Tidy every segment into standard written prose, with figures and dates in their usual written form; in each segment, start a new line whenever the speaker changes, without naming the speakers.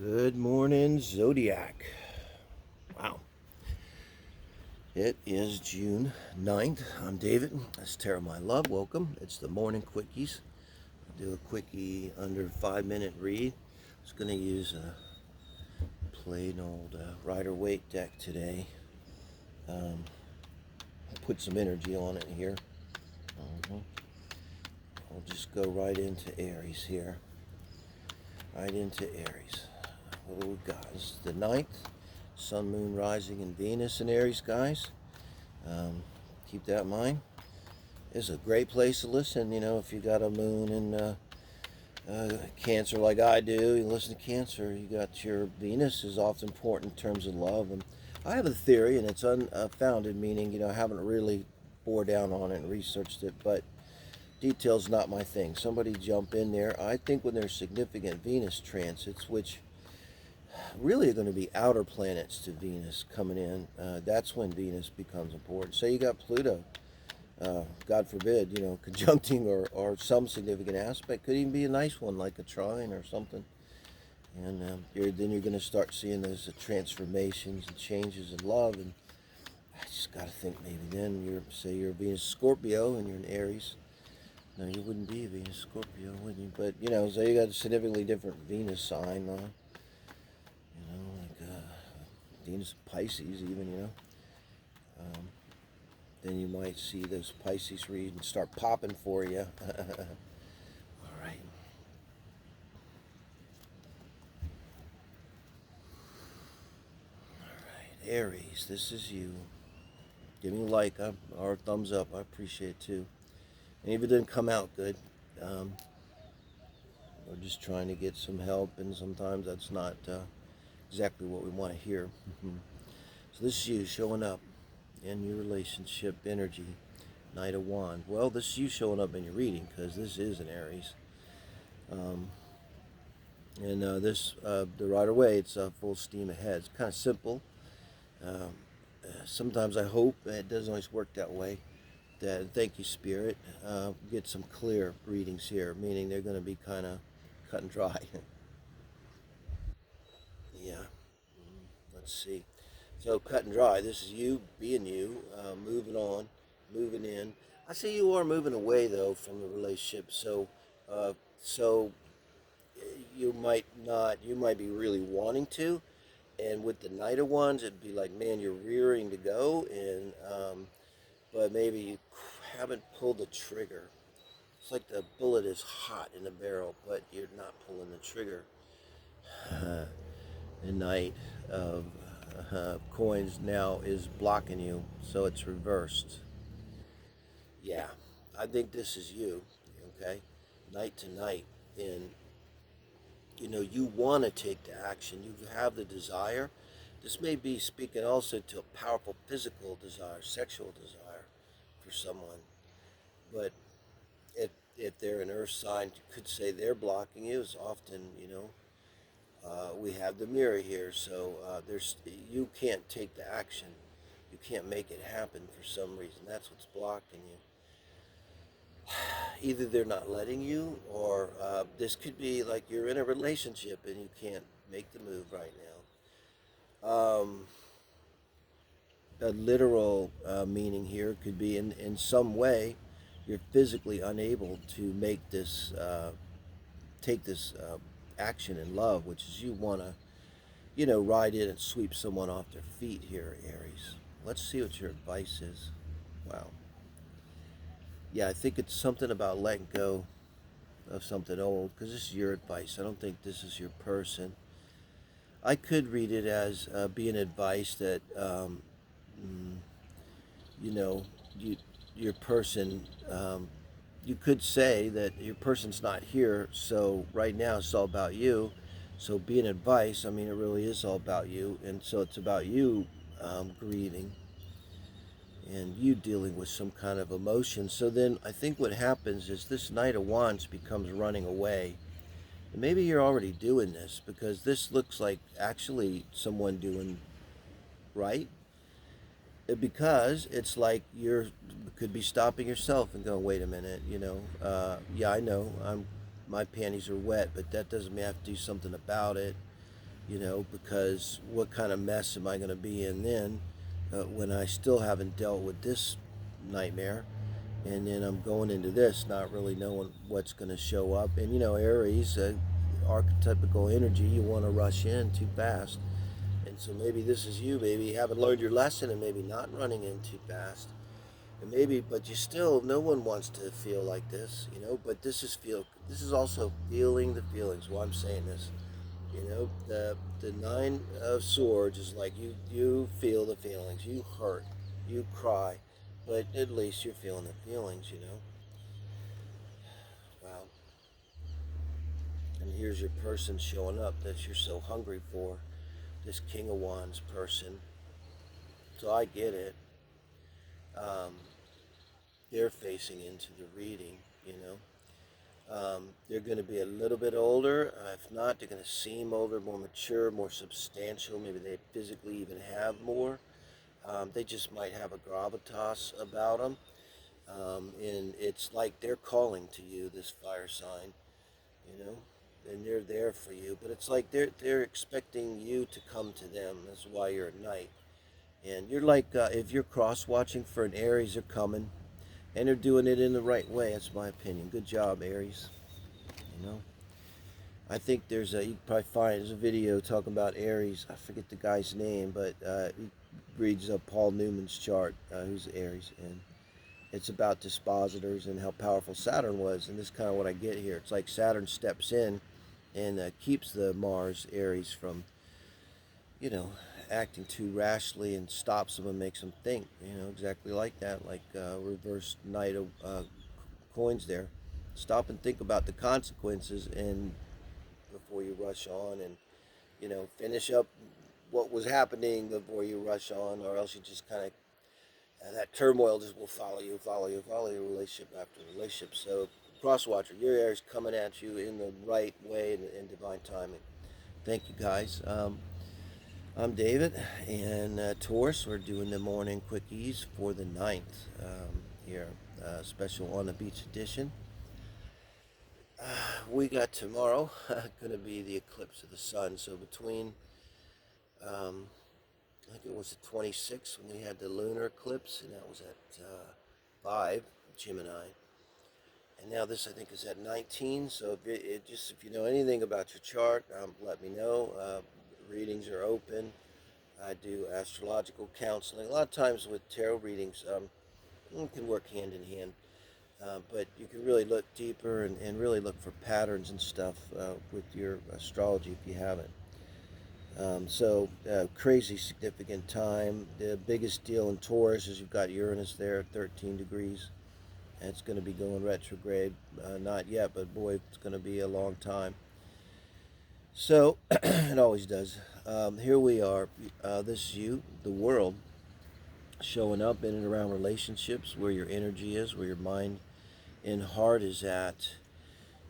Good morning, Zodiac. Wow. It is June 9th. I'm David. That's Tarotmylove. Welcome. It's the Morning Quickies. I'll do a quickie under 5-minute read. I was going to use a plain old Rider-Waite deck today. Put some energy on it here. I'll just go right into Aries here. Right into Aries. What do we got? This is the 9th. Sun, Moon, Rising, and Venus in Aries, guys. Keep that in mind. It's a great place to listen. You know, if you got a Moon in Cancer like I do, you listen to Cancer. You got your Venus is often important in terms of love. And I have a theory, and it's unfounded, meaning, you know, I haven't really bore down on it and researched it, but detail's not my thing. Somebody jump in there. I think when there's significant Venus transits, which really are going to be outer planets to Venus coming in, that's when Venus becomes important. So you got Pluto, God forbid, you know, conjuncting or some significant aspect. Could even be a nice one like a trine or something. And then you're going to start seeing those transformations and changes in love. And I just got to think maybe then you're Venus Scorpio and you're in Aries. No, you wouldn't be a Venus Scorpio, would you? But, you know, so you got a significantly different Venus sign, you know, like Venus Pisces even, you know. Then you might see those Pisces readings start popping for you. All right. All right, Aries, this is you. Give me a like or a thumbs up. I appreciate it too. And if it didn't come out good, we're just trying to get some help, and sometimes that's not exactly what we want to hear. So this is you showing up in your relationship energy, Knight of Wands. Well, this is you showing up in your reading because this is an Aries. The Rider-Waite, it's full steam ahead. It's kind of simple. Sometimes I hope it doesn't always work that way. Thank you, Spirit. Get some clear readings here, meaning they're going to be kind of cut and dry. Yeah. Let's see. So cut and dry. This is you being you, moving on, moving in. I see you are moving away though from the relationship. So you might not. You might be really wanting to, and with the Knight of Wands, it'd be like, man, you're rearing to go, and but maybe you haven't pulled the trigger. It's like the bullet is hot in the barrel, but you're not pulling the trigger. The Knight of Coins now is blocking you, so it's reversed. Yeah, I think this is you, okay? Night to night, and you know, you want to take the action. You have the desire. This may be speaking also to a powerful physical desire, sexual desire for someone. But if they're an earth sign, you could say they're blocking you. It's often, you know, we have the mirror here, so you can't take the action. You can't make it happen for some reason. That's what's blocking you. Either they're not letting you, or this could be like you're in a relationship and you can't make the move right now. A literal meaning here could be in some way you're physically unable to make this take this action in love, which is you want to, you know, ride in and sweep someone off their feet here, Aries. Let's see what your advice is. Wow. Yeah, I think it's something about letting go of something old, because this is your advice. I don't think this is your person. I could read it as being advice that, you know, your person, you could say that your person's not here, so right now it's all about you. So being advice, I mean, it really is all about you, and so it's about you grieving and you dealing with some kind of emotion. So then I think what happens is this Knight of Wands becomes running away. And maybe you're already doing this, because this looks like actually someone doing right. Because it's like you could be stopping yourself and going, wait a minute, you know, yeah, I know my panties are wet, but that doesn't mean I have to do something about it. because what kind of mess am I going to be in then when I still haven't dealt with this nightmare? And then I'm going into this not really knowing what's going to show up. And Aries, archetypical energy, you want to rush in too fast. And so maybe this is you, maybe you haven't learned your lesson and maybe not running in too fast. And maybe, but you still, no one wants to feel like this, but this is also feeling the feelings while I'm saying this. The Nine of Swords is like you feel the feelings, you hurt, you cry, but at least you're feeling the feelings. Wow. And here's your person showing up that you're so hungry for, this King of Wands person. So I get it. Um, they're facing into the reading. They're going to be a little bit older. If not, they're going to seem older, more mature, more substantial. Maybe they physically even have more. They just might have a gravitas about them. And it's like they're calling to you, this fire sign, you know, and they're there for you. But it's like they're expecting you to come to them. That's why you're at night. And you're like, if you're cross-watching for an Aries, they're coming. And they're doing it in the right way. That's my opinion. Good job, Aries. You know, I think you can probably find, there's a video talking about Aries. I forget the guy's name, but he reads Paul Newman's chart, who's Aries, and it's about dispositors and how powerful Saturn was. And this is kind of what I get here. It's like Saturn steps in and keeps the Mars Aries from, acting too rashly and stops them and makes them think, exactly like that, like reverse Knight of Coins there. Stop and think about the consequences and before you rush on and, finish up what was happening before you rush on, or else you just kind of, that turmoil just will follow you, relationship after relationship. So, crosswatcher, your air is coming at you in the right way and in divine timing. Thank you, guys. I'm David, and Taurus, we're doing the morning quickies for the 9th here, special on the beach edition. We got tomorrow going to be the eclipse of the sun, so between, I think it was the 26th when we had the lunar eclipse, and that was at 5, Gemini. And now this, I think, is at 19, so if you know anything about your chart, let me know. Readings are open. I do astrological counseling. A lot of times with tarot readings, it can work hand in hand. But you can really look deeper and really look for patterns and stuff with your astrology if you haven't. Crazy significant time. The biggest deal in Taurus is you've got Uranus there at 13 degrees. And it's going to be going retrograde. Not yet, but boy, it's going to be a long time. So, it always does. Here we are. This is you, the world, showing up in and around relationships, where your energy is, where your mind and heart is at.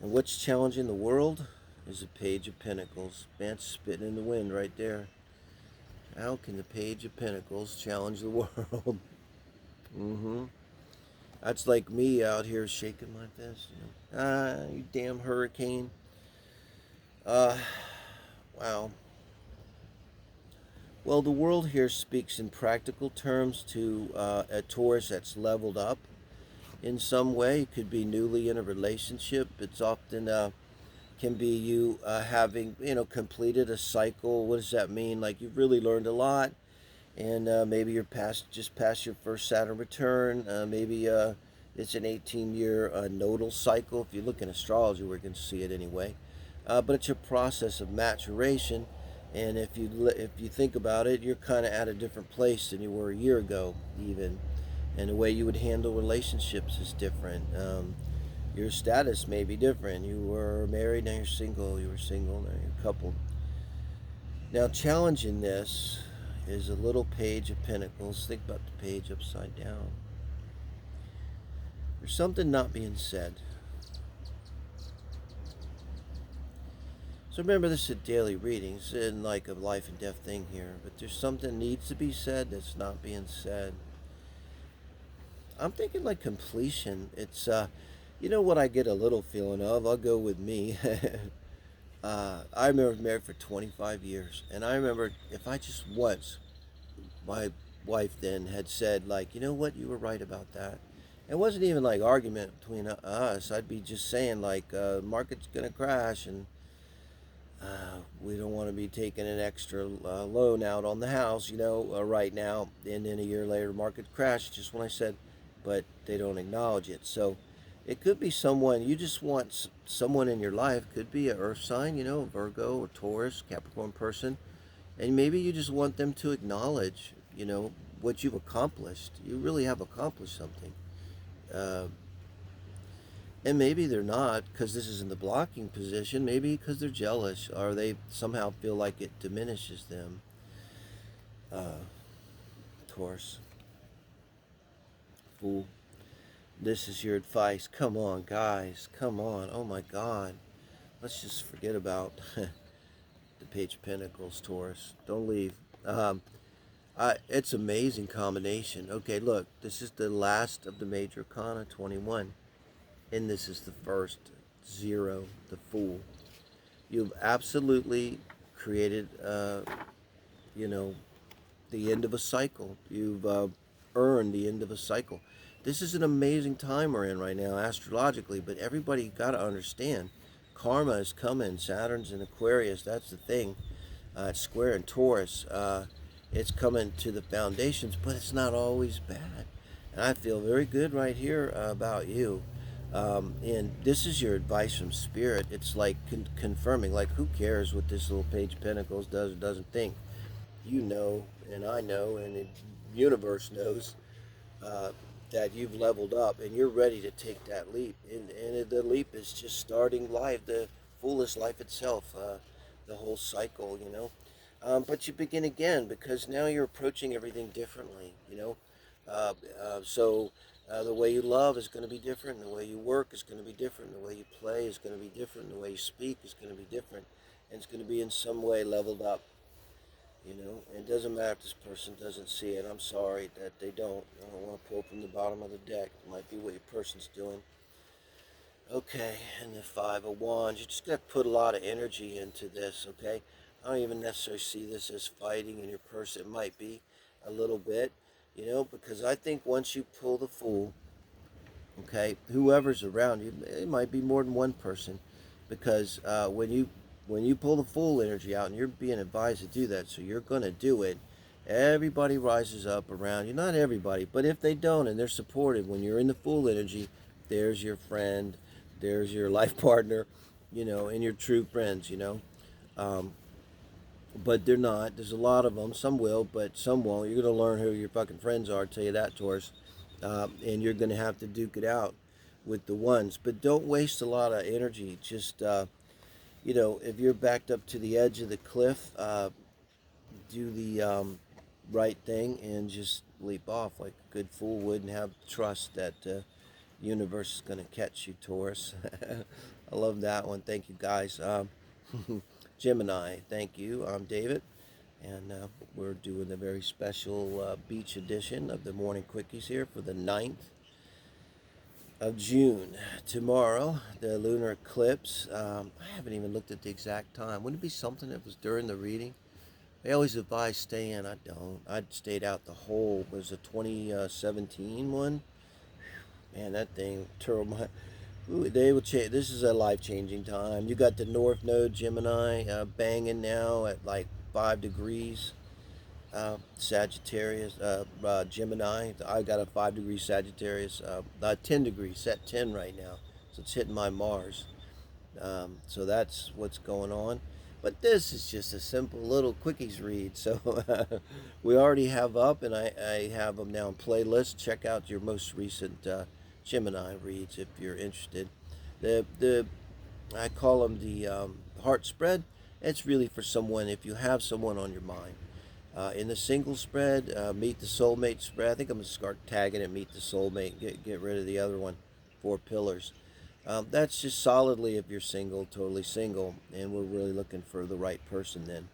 And what's challenging the world is the Page of Pentacles. Man, spitting in the wind right there. How can the Page of Pentacles challenge the world? That's like me out here shaking my fist. You damn hurricane. Wow. Well, the world here speaks in practical terms to a Taurus that's leveled up in some way. It could be newly in a relationship. It's often can be you having, completed a cycle. What does that mean? Like you've really learned a lot, and maybe you're just past your first Saturn return. Maybe it's an 18-year nodal cycle. If you look in astrology, we're going to see it anyway. But it's a process of maturation, and if you think about it, you're kind of at a different place than you were a year ago, even, and the way you would handle relationships is different. Your status may be different. You were married, now you're single. You were single, now you're coupled. Now, challenging this is a little Page of Pentacles. Think about the page upside down. There's something not being said. So remember, this is a daily reading. It's in like a life and death thing here. But there's something that needs to be said that's not being said. I'm thinking like completion. It's, what I get a little feeling of. I'll go with me. I remember I was married for 25 years, and I remember if I just once, my wife then had said, like, you know what, you were right about that. It wasn't even like argument between us. I'd be just saying, like, market's going to crash, and we don't want to be taking an extra loan out on the house, right now. And then a year later, the market crashed, just when I said, but they don't acknowledge it. So it could be someone, you just want someone in your life, could be an earth sign, Virgo or Taurus, Capricorn person. And maybe you just want them to acknowledge, what you've accomplished. You really have accomplished something. Uh, and maybe they're not because this is in the blocking position. Maybe because they're jealous or they somehow feel like it diminishes them. Of course, fool. This is your advice. Come on, guys. Come on. Oh my God. Let's just forget about the Page of Pentacles, Taurus. Don't leave. It's amazing combination. Okay, look. This is the last of the major arcana, 21. And this is the first, 0, the Fool. You've absolutely created, you know, the end of a cycle. You've earned the end of a cycle. This is an amazing time we're in right now, astrologically, but everybody got to understand karma is coming. Saturn's in Aquarius, that's the thing. It's square in Taurus. It's coming to the foundations, but it's not always bad. And I feel very good right here about you. And this is your advice from Spirit. It's like confirming, like, who cares what this little Page of Pentacles does or doesn't think? You know, and I know, and the universe knows uh, that you've leveled up and you're ready to take that leap. And the leap is just starting life, the fullest life itself, the whole cycle, but you begin again because now you're approaching everything differently, Uh, the way you love is going to be different. The way you work is going to be different. The way you play is going to be different. The way you speak is going to be different. And it's going to be in some way leveled up. And it doesn't matter if this person doesn't see it. I'm sorry that they don't. I don't want to pull from the bottom of the deck. It might be what your person's doing. Okay, and the Five of Wands. You just got to put a lot of energy into this, okay? I don't even necessarily see this as fighting in your person. It might be a little bit, because I think once you pull the Fool, okay, whoever's around you, it might be more than one person, because when you pull the Fool energy out, and you're being advised to do that, so you're going to do it, everybody rises up around you. Not everybody, but if they don't and they're supportive, when you're in the Fool energy, there's your friend, there's your life partner, and your true friends, um, but they're not. There's a lot of them. Some will, but some won't. You're going to learn who your fucking friends are, I'll tell you that, Taurus. And you're going to have to duke it out with the ones. But don't waste a lot of energy. Just, if you're backed up to the edge of the cliff, do the right thing and just leap off like a good fool would, and have trust that the universe is going to catch you, Taurus. I love that one. Thank you, guys. Gemini, thank you. I'm David, and we're doing a very special beach edition of the Morning Quickies here for the 9th of June. Tomorrow, the lunar eclipse. I haven't even looked at the exact time. Wouldn't it be something that was during the reading? They always advise stay in. I don't. I stayed out the whole. Was a 2017 one. Man, that thing turned my. Ooh, they will change. This is a life-changing time. You got the North Node Gemini banging now at like 5 degrees. Sagittarius, Gemini. I got a 5-degree Sagittarius. 10 degrees, set 10 right now. So it's hitting my Mars. So that's what's going on. But this is just a simple little quickies read. So we already have up, and I have them now in playlist. Check out your most recent Gemini reads if you're interested. The I call them the heart spread. It's really for someone if you have someone on your mind. In the single spread, meet the soulmate spread. I think I'm gonna start tagging it. Meet the soulmate. Get rid of the other one. 4 pillars. That's just solidly if you're single, totally single, and we're really looking for the right person then.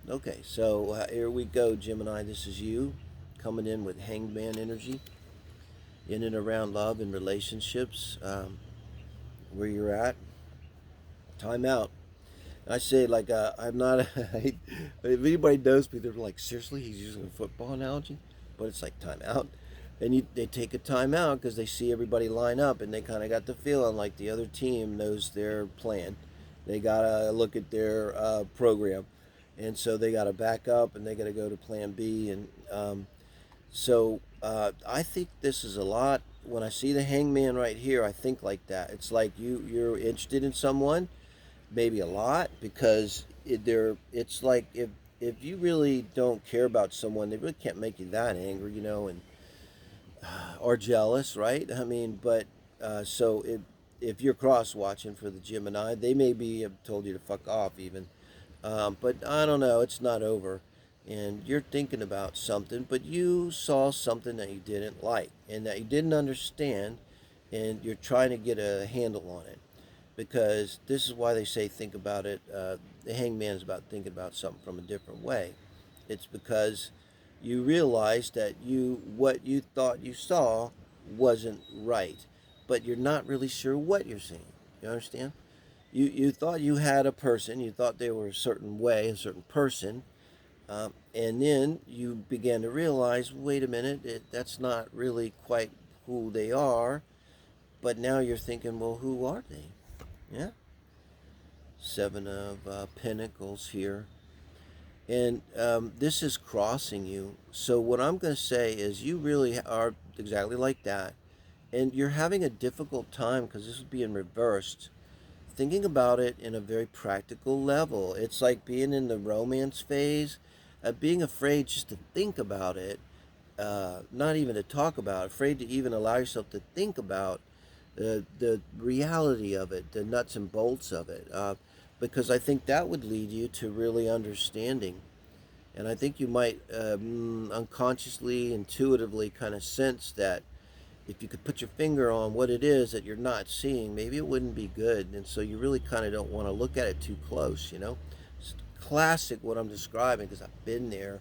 Okay, so here we go, Gemini. This is you coming in with hangman energy, in and around love and relationships, where you're at. Time out. I say like I'm not. If anybody knows me, they're like, seriously, he's using a football analogy, but it's like timeout, and they take a timeout because they see everybody line up, and they kind of got the feeling like the other team knows their plan. They gotta look at their program, and so they gotta back up, and they gotta go to Plan B, and I think this is a lot. When I see the hangman right here, I think like that. It's like you're interested in someone, maybe a lot, because it's like if you really don't care about someone, they really can't make you that angry, and or jealous, right? I mean, but so if you're cross watching for the Gemini, they maybe have told you to fuck off even. But I don't know, it's not over. And you're thinking about something, but you saw something that you didn't like and that you didn't understand, and you're trying to get a handle on it. Because this is why they say think about it. The hangman is about thinking about something from a different way. It's because you realize that what you thought you saw wasn't right, but you're not really sure what you're seeing. You understand? You thought you had a person, you thought they were a certain way, a certain person, and then you began to realize, wait a minute, that's not really quite who they are. But now you're thinking, well, who are they? Yeah, Seven of Pentacles here. And this is crossing you. So what I'm going to say is you really are exactly like that. And you're having a difficult time because this is being reversed. Thinking about it in a very practical level. It's like being in the romance phase, being afraid just to think about it, not even to talk about it, afraid to even allow yourself to think about the reality of it, the nuts and bolts of it, because I think that would lead you to really understanding. And I think you might unconsciously, intuitively kind of sense that if you could put your finger on what it is that you're not seeing, maybe it wouldn't be good. And so you really kind of don't want to look at it too close. It's classic what I'm describing because I've been there.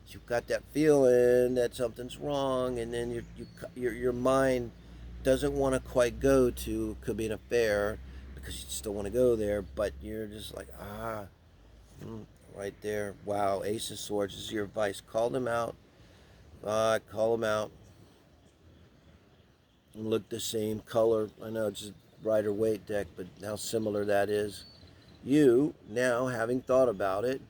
You've got that feeling that something's wrong, and then your mind doesn't want to quite go to could be an affair because you just don't want to go there, but you're just like, right there. Wow, Ace of Swords is your advice. Call them out. Call them out. And look the same color. I know it's just Rider Waite deck, but how similar that is. You, now, having thought about it,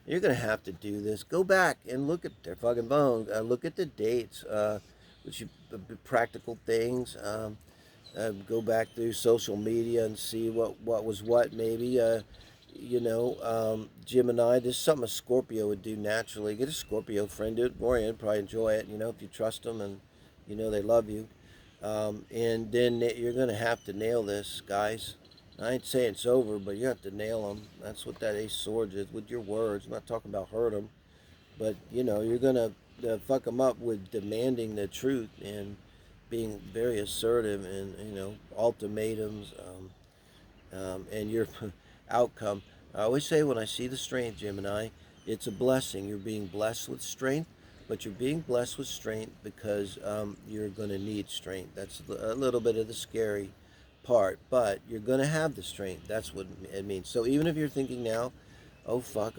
you're going to have to do this. Go back and look at their fucking bones. Look at the dates, which you, practical things. Go back through social media and see what was what, maybe. Gemini, this is something a Scorpio would do naturally. Get a Scorpio friend, do it more, and probably enjoy it, if you trust them and they love you. And then you're going to have to nail this, guys. I ain't saying it's over, but you have to nail them. That's what that Ace of Swords is, with your words. I'm not talking about hurt them, but, you're going to fuck them up with demanding the truth and being very assertive and, ultimatums, and your outcome. I always say when I see the strength, Gemini, it's a blessing. You're being blessed with strength, but you're being blessed with strength because you're going to need strength. That's a little bit of the scary part, but you're going to have the strength. That's what it means. So even if you're thinking now, oh fuck,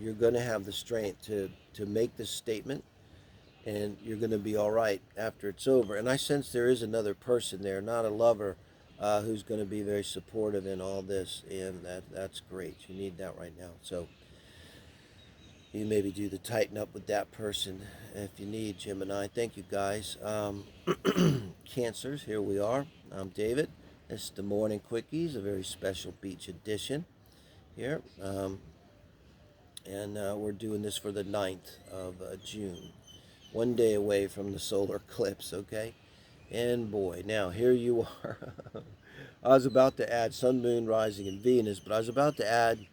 you're going to have the strength to make this statement, and you're going to be all right after it's over. And I sense there is another person there, not a lover, who's going to be very supportive in all this, and that's great. You need that right now. So you maybe do the tighten up with that person if you need, Gemini. Thank you, guys. Cancers, here we are. I'm David. This is the Morning Quickies, a very special beach edition here. And we're doing this for the 9th of June. One day away from the solar eclipse, okay? And boy, now here you are. I was about to add Sun, Moon, Rising, and Venus, but I was about to add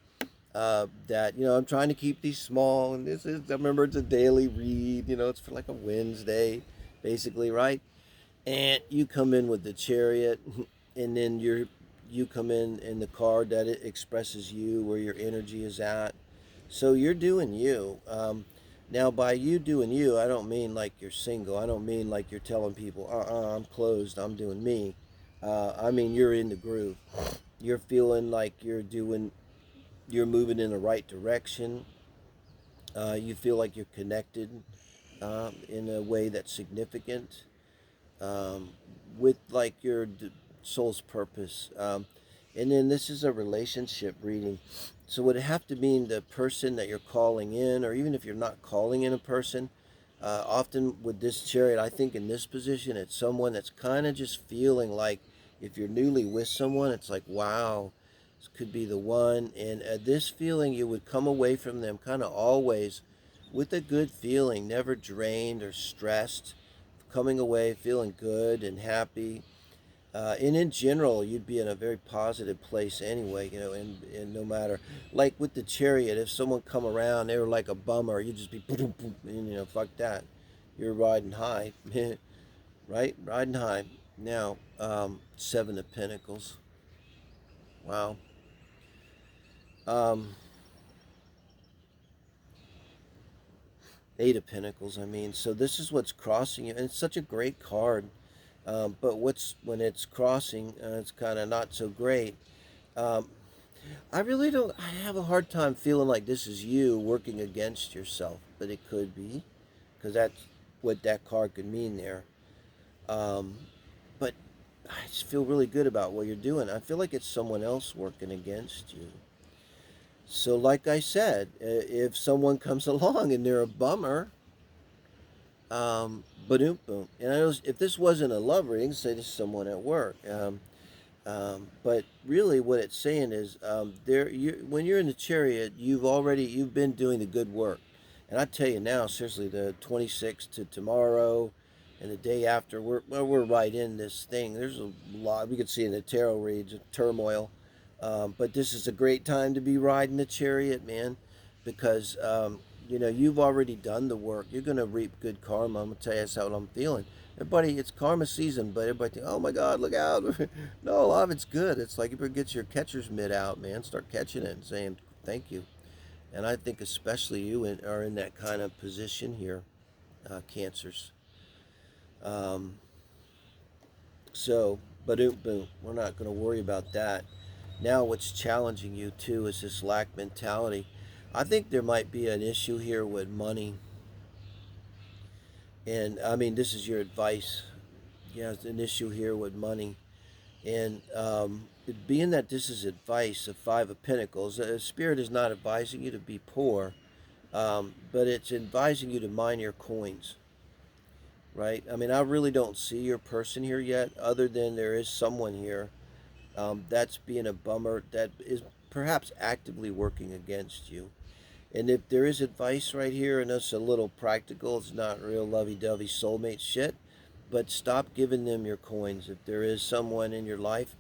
that, I'm trying to keep these small, and I remember it's a daily read, it's for like a Wednesday, basically, right? And you come in with the Chariot, and then you come in the card that it expresses you, where your energy is at. So you're doing you. Now, by you doing you, I don't mean like you're single. I don't mean like you're telling people, I'm closed, I'm doing me. I mean, you're in the groove. You're feeling like you're doing you're moving in the right direction. You feel like you're connected in a way that's significant um, with like your soul's purpose. And then this is a relationship reading. So would it have to mean the person that you're calling in, or even if you're not calling in a person, often with this chariot, I think in this position, it's someone that's kind of just feeling like if you're newly with someone, it's like, wow, this could be the one. And this feeling, you would come away from them kind of always with a good feeling, never drained or stressed, coming away feeling good and happy. And in general, you'd be in a very positive place anyway, and no matter, like with the chariot, if someone come around, they were like a bummer, you'd just be, boom, boom, and, fuck that. You're riding high, right? Riding high. Now, Seven of Pentacles. Wow. Um, Eight of Pentacles, I mean. So this is what's crossing you, and it's such a great card. But when it's crossing, it's kind of not so great. Um, I really don't. I have a hard time feeling like this is you working against yourself, but it could be, because that's what that card could mean there. Um, but I just feel really good about what you're doing. I feel like it's someone else working against you. So, like I said, if someone comes along and they're a bummer, boom, boom. And I know if this wasn't a love reading, say this is someone at work. But really, what it's saying is, when you're in the chariot, you've been doing the good work, and I tell you now, seriously, the 26th to tomorrow, and the day after, we're right in this thing. There's a lot we could see in the tarot reads, turmoil, but this is a great time to be riding the chariot, man, because you've already done the work. You're gonna reap good karma. I'm gonna tell you that's how I'm feeling. Everybody, it's karma season, but everybody think, oh my God, look out. No, love, it's good. It's like you get your catcher's mitt out, man. Start catching it and saying thank you. And I think especially are in that kind of position here, Cancers. Um, so, boom, boom. We're not going to worry about that. Now, what's challenging you too is this lack mentality. I think there might be an issue here with money. And I mean, this is your advice. Yeah, it's an issue here with money. And being that this is advice, of Five of Pentacles, Spirit is not advising you to be poor, but it's advising you to mine your coins, right? I mean, I really don't see your person here yet, other than there is someone here that's being a bummer, that is perhaps actively working against you. And if there is advice right here, and it's a little practical, it's not real lovey-dovey soulmate shit, but stop giving them your coins. If there is someone in your life,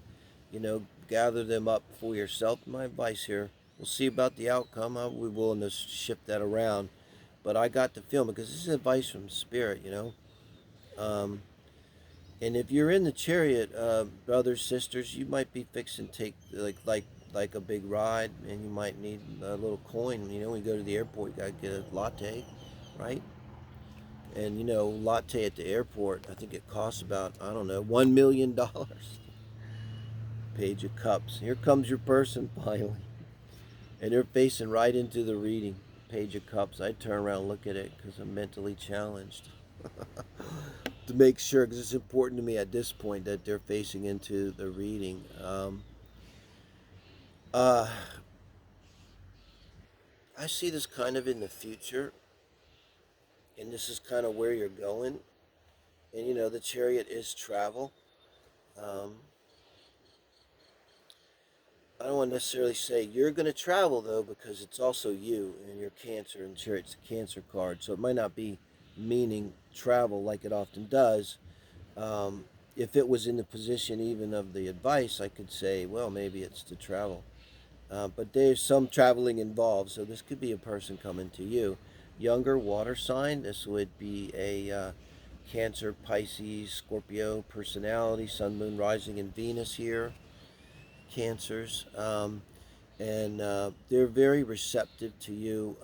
gather them up for yourself. My advice here, we'll see about the outcome. I'll be willing to shift that around. But I got the feeling, because this is advice from Spirit. Um, and if you're in the chariot, brothers, sisters, you might be fixing to take like a big ride, and you might need a little coin. When you go to the airport, you gotta get a latte, right? And latte at the airport, I think it costs about, I don't know, $1 million. Page of Cups. Here comes your person finally. And they're facing right into the reading. Page of Cups. I turn around and look at it because I'm mentally challenged. To make sure, because it's important to me at this point that they're facing into the reading. Uh, I see this kind of in the future, and this is kind of where you're going. And the chariot is travel. Um, I don't want to necessarily say you're going to travel, though, because it's also you and your Cancer, and sure, it's a Cancer card, so it might not be meaning travel like it often does. If it was in the position even of the advice, I could say, well, maybe it's to travel. But there's some traveling involved, so this could be a person coming to you. Younger water sign, this would be a Cancer, Pisces, Scorpio personality, Sun, Moon, Rising, and Venus here. Cancers, and they're very receptive to you.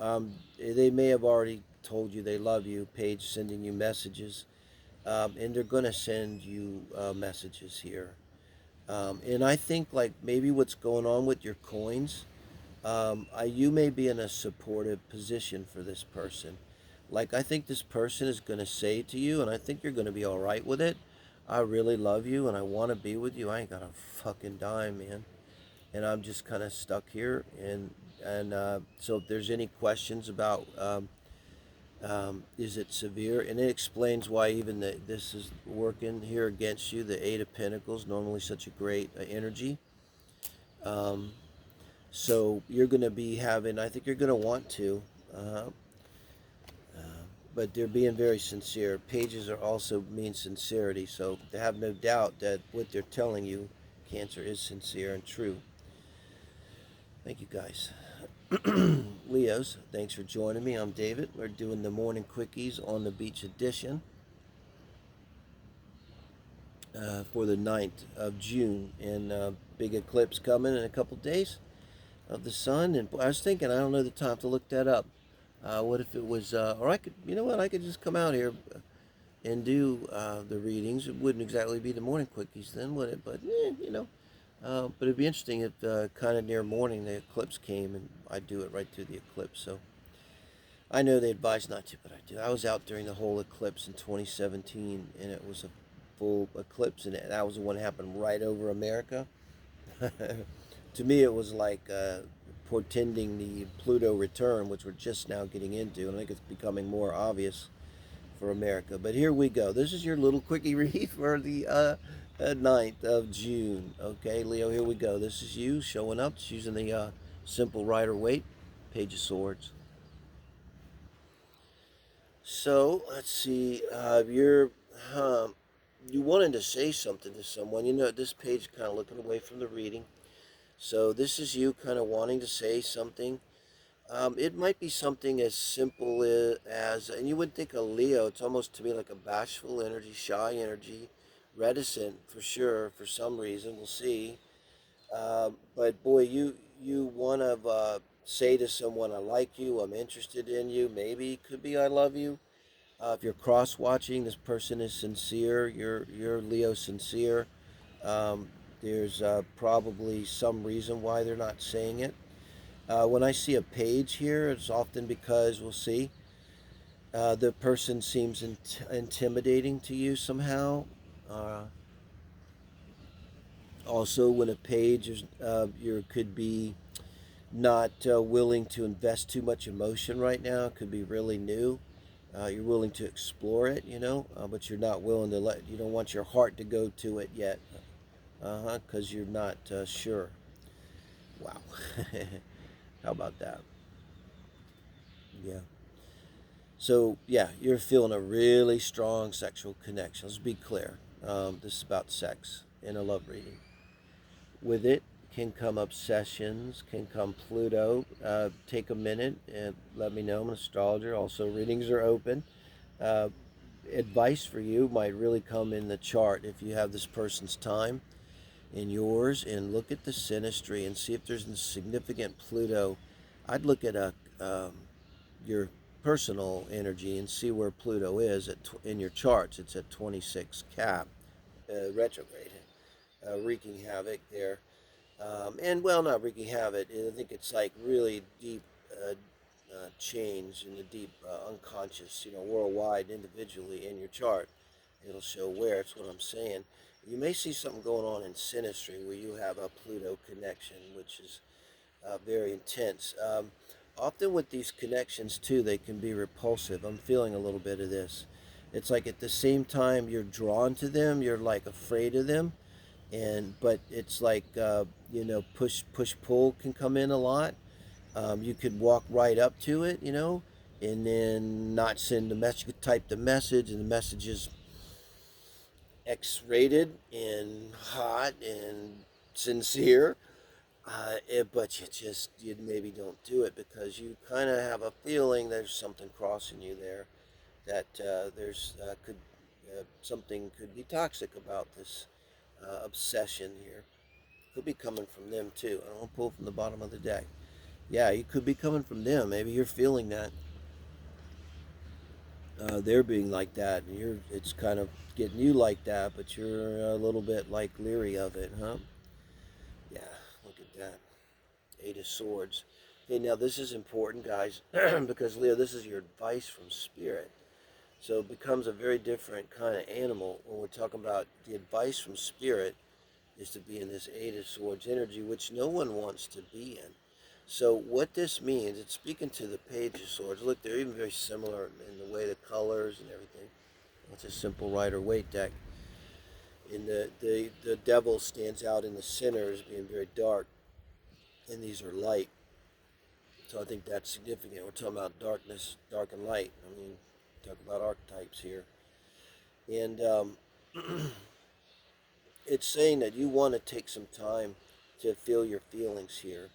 They may have already told you they love you, page sending you messages, and they're going to send you messages here. And I think like maybe what's going on with your coins, You may be in a supportive position for this person. Like, I think this person is going to say to you, and I think you're going to be all right with it, I really love you and I want to be with you. I ain't got a fucking dime, man. And I'm just kind of stuck here. And so if there's any questions about is it severe, and it explains why even this is working here against you, the Eight of Pentacles, normally such a great energy. Um, so you're going to be having, I think you're going to want to, uh, but they're being very sincere. Pages are also mean sincerity, so they have no doubt that what they're telling you, Cancer, is sincere and true. Thank you, guys. Leos, thanks for joining me. I'm David. We're doing the Morning Quickies on the Beach edition for the 9th of June. And big eclipse coming in a couple days of the sun. And I was thinking, I don't know the time to look that up. What if it was, or I could, you know what, I could just come out here and do the readings. It wouldn't exactly be the Morning Quickies then, would it? But, you know. But it'd be interesting if kind of near morning the eclipse came and I'd do it right through the eclipse. So I know they advise not to, but I do. I was out during the whole eclipse in 2017 and it was a full eclipse and that was the one that happened right over America. To me it was like portending the Pluto return, which we're just now getting into, and I think it's becoming more obvious for America. But here we go. This is your little quickie read for the 9th of June. Okay, Leo, here we go. This is you showing up, just using the simple Rider-Waite, Page of Swords. So, let's see. You wanted to say something to someone. You know, this page kind of looking away from the reading. So this is you kind of wanting to say something. It might be something as simple as, and you would think a Leo, it's almost to me like a bashful energy, shy energy, reticent for sure, for some reason, we'll see. But boy, you want to say to someone, I like you, I'm interested in you, maybe it could be I love you. If you're cross-watching, this person is sincere, you're Leo sincere. Um, there's probably some reason why they're not saying it. When I see a page here, it's often because, we'll see, the person seems intimidating to you somehow. Uh, Also, when a page is, you could be not willing to invest too much emotion right now. It could be really new. You're willing to explore it, you know, but you're not willing to you don't want your heart to go to it yet. Because you're not sure. Wow. How about that? Yeah. So, yeah, you're feeling a really strong sexual connection. Let's be clear. This is about sex in a love reading. With it can come obsessions, can come Pluto. Take a minute and let me know. I'm an astrologer. Also, readings are open. Uh, Advice for you might really come in the chart if you have this person's time in yours, and look at the synastry and see if there's a significant Pluto. I'd look at your personal energy and see where Pluto is in your charts. It's at 26 Cap, retrograde, wreaking havoc there. And well, not wreaking havoc. I think it's like really deep change in the deep unconscious, you know, worldwide, individually in your chart. It'll show where. It's what I'm saying. You may see something going on in synastry where you have a Pluto connection, which is very intense. Often with these connections too, they can be repulsive. I'm feeling a little bit of this. It's like at the same time you're drawn to them, you're like afraid of them, but it's like you know, push pull can come in a lot. You could walk right up to it, you know, and then not send the message. You could type the message, and the message is X-rated and hot and sincere. But you maybe don't do it because you kind of have a feeling there's something crossing you there, that there's something could be toxic about this obsession here. Could be coming from them too. I don't pull from the bottom of the deck. Yeah, you could be coming from them. Maybe you're feeling that they're being like that, and it's kind of getting you like that, but you're a little bit like leery of it, huh? Yeah, look at that. Eight of Swords. Okay, now this is important, guys, because Leo, this is your advice from Spirit. So it becomes a very different kind of animal when we're talking about the advice from Spirit is to be in this Eight of Swords energy, which no one wants to be in. So what this means, it's speaking to the Page of Swords. Look, they're even very similar in the way the colors and everything. It's a simple Rider-Waite deck. And the devil stands out in the center as being very dark, and these are light. So I think that's significant. We're talking about darkness, dark and light. I mean, talk about archetypes here. And it's saying that you want to take some time to feel your feelings here.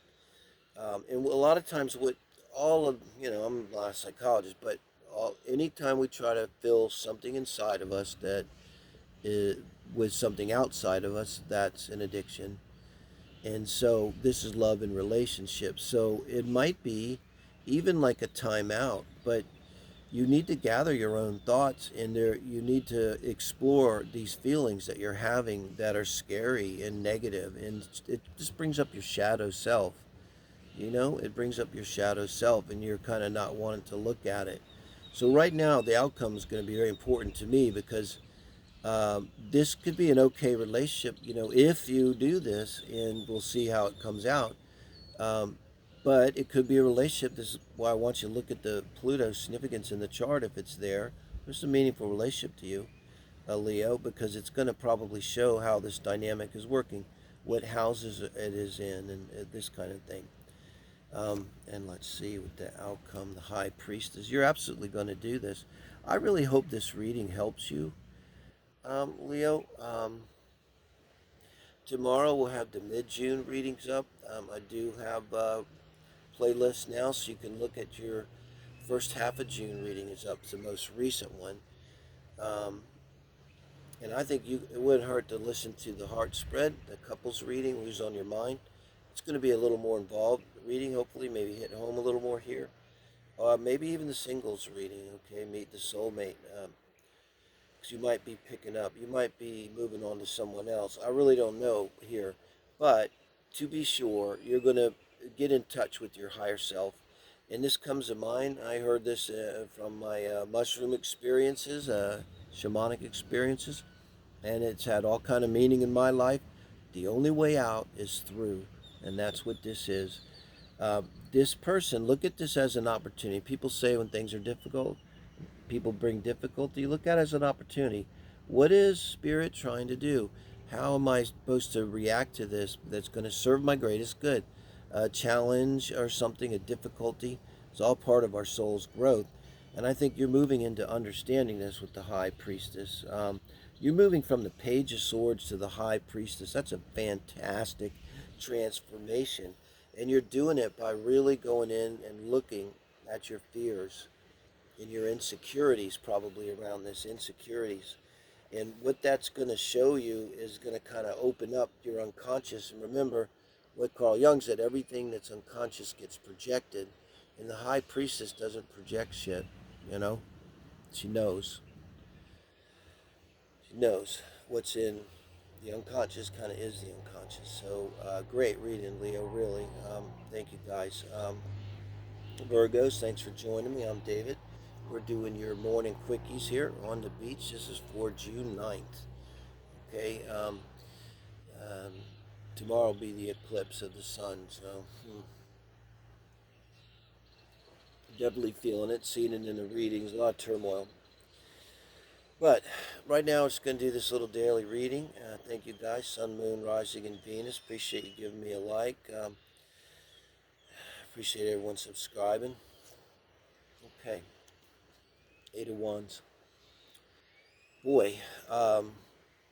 And a lot of times with all of, I'm not a psychologist, but anytime we try to feel something inside of us that is with something outside of us, that's an addiction. And so this is love and relationships. So it might be even like a timeout, but you need to gather your own thoughts, and you need to explore these feelings that you're having that are scary and negative, and it just brings up your shadow self. It brings up your shadow self, and you're kind of not wanting to look at it. So right now, the outcome is going to be very important to me because this could be an okay relationship, if you do this, and we'll see how it comes out. But it could be a relationship. This is why I want you to look at the Pluto significance in the chart if it's there. There's a meaningful relationship to you, Leo, because it's going to probably show how this dynamic is working, what houses it is in, and this kind of thing. And let's see what the outcome, the High Priestess. You're absolutely going to do this. I really hope this reading helps you, Leo. Tomorrow we'll have the mid-June readings up. I do have playlists now, so you can look at your first half of June reading is up. It's the most recent one. And I think it wouldn't hurt to listen to the Heart Spread, the couples reading, who's on your mind. It's going to be a little more involved reading, hopefully, maybe hit home a little more here. Maybe even the singles reading, okay, Meet the Soulmate. Because you might be picking up, you might be moving on to someone else. I really don't know here. But to be sure, you're going to get in touch with your higher self. And this comes to mind. I heard this from my mushroom experiences, shamanic experiences. And it's had all kind of meaning in my life. The only way out is through. And that's what this is. This person, look at this as an opportunity. People say when things are difficult, people bring difficulty. Look at it as an opportunity. What is Spirit trying to do? How am I supposed to react to this that's going to serve my greatest good? A challenge or something, a difficulty, is all part of our soul's growth. And I think you're moving into understanding this with the High Priestess. You're moving from the Page of Swords to the High Priestess. That's a fantastic transformation. And you're doing it by really going in and looking at your fears and your insecurities, probably around this insecurities. And what that's going to show you is going to kind of open up your unconscious. And remember what Carl Jung said, everything that's unconscious gets projected. And the High Priestess doesn't project shit, She knows. She knows what's in the unconscious kind of is the unconscious. So great reading, Leo, really. Thank you, guys. Virgos, thanks for joining me. I'm David. We're doing your morning quickies here on the beach. This is for June 9th. Okay. Tomorrow will be the eclipse of the sun. So definitely feeling it, seeing it in the readings. A lot of turmoil. But right now, I'm just going to do this little daily reading. Thank you, guys. Sun, Moon, Rising, and Venus. Appreciate you giving me a like. Appreciate everyone subscribing. Okay. 8 of Wands. Boy,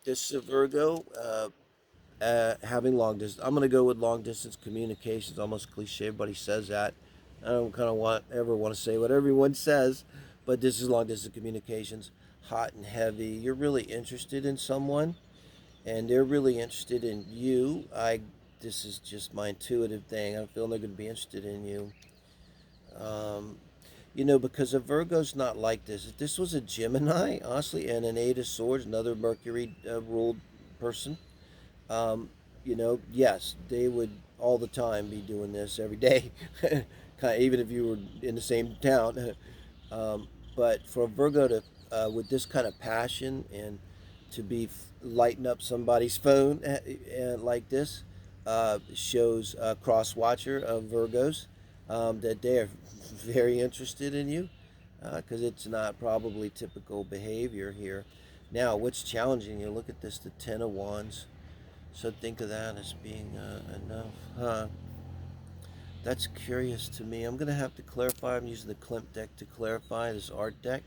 this is a Virgo having long distance. I'm going to go with long distance communications. Almost cliche. Everybody says that. I don't kind of ever want to say what everyone says, but this is long distance communications. Hot and heavy. You're really interested in someone, and they're really interested in you. This is just my intuitive thing. I feel they're going to be interested in you. Because a Virgo's not like this. If this was a Gemini, honestly, and an Eight of Swords, another Mercury ruled person, yes, they would all the time be doing this every day, even if you were in the same town. um, but for a Virgo to, with this kind of passion and to be lighting up somebody's phone like this, shows a cross watcher of Virgos, that they are very interested in you, because it's not probably typical behavior here. Now, what's challenging you? Look at this, the Ten of Wands. So think of that as being enough. Huh. That's curious to me. I'm going to have to clarify. I'm using the Klimt deck to clarify this art deck.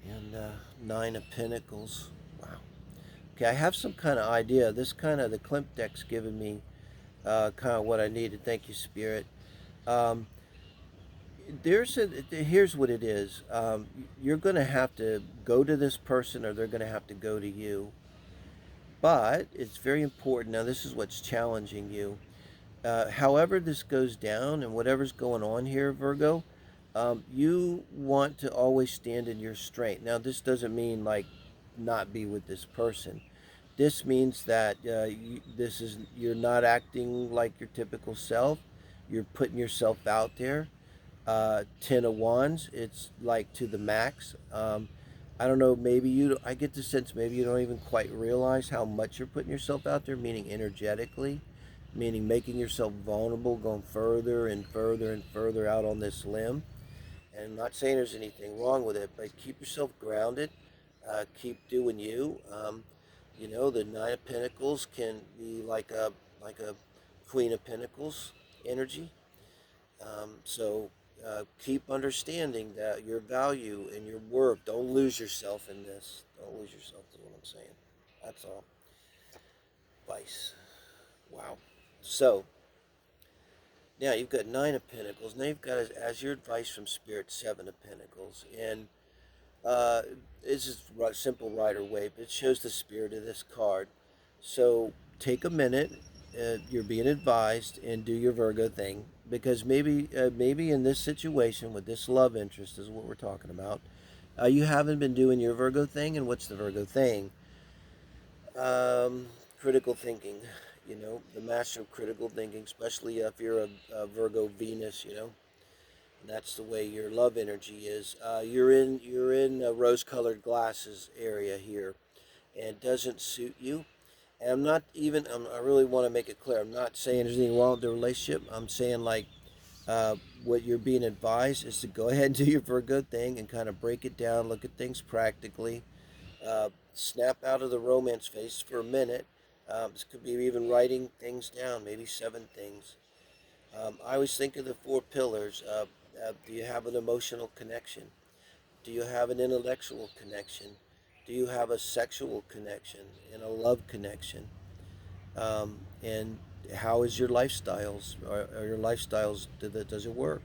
And Nine of Pentacles. Wow. Okay, I have some kind of idea. This kind of, the Klimt deck's giving me kind of what I needed. Thank you, Spirit. Um, here's what it is. You're going to have to go to this person, or they're going to have to go to you. But it's very important. Now, this is what's challenging you. However this goes down and whatever's going on here, Virgo, you want to always stand in your strength. Now, this doesn't mean like not be with this person. This means that you're not acting like your typical self. You're putting yourself out there. Ten of Wands, it's like to the max. I don't know, I get the sense maybe you don't even quite realize how much you're putting yourself out there, meaning energetically, meaning making yourself vulnerable, going further and further and further out on this limb. And I'm not saying there's anything wrong with it, but keep yourself grounded. Keep doing you. The Nine of Pentacles can be like a Queen of Pentacles energy. So keep understanding that your value and your worth. Don't lose yourself in this. Don't lose yourself is what I'm saying. That's all. Advice. Wow. So now you've got Nine of Pentacles. Now you've got, as your advice from Spirit, Seven of Pentacles. And this is a simple Rider-Waite, but it shows the spirit of this card. So take a minute. You're being advised, and do your Virgo thing, because maybe in this situation with this love interest is what we're talking about. You haven't been doing your Virgo thing, and what's the Virgo thing? Critical thinking. The master of critical thinking, especially if you're a Virgo Venus. And that's the way your love energy is. You're in rose-colored glasses area here, and it doesn't suit you. And I really want to make it clear, I'm not saying there's anything wrong with the relationship. I'm saying, like, what you're being advised is to go ahead and do your Virgo thing and kind of break it down, look at things practically, snap out of the romance phase for a minute. This could be even writing things down, maybe 7 things. I always think of the 4 pillars. Do you have an emotional connection? Do you have an intellectual connection? Do you have a sexual connection and a love connection? And how is your lifestyles? Are your lifestyles, does it work?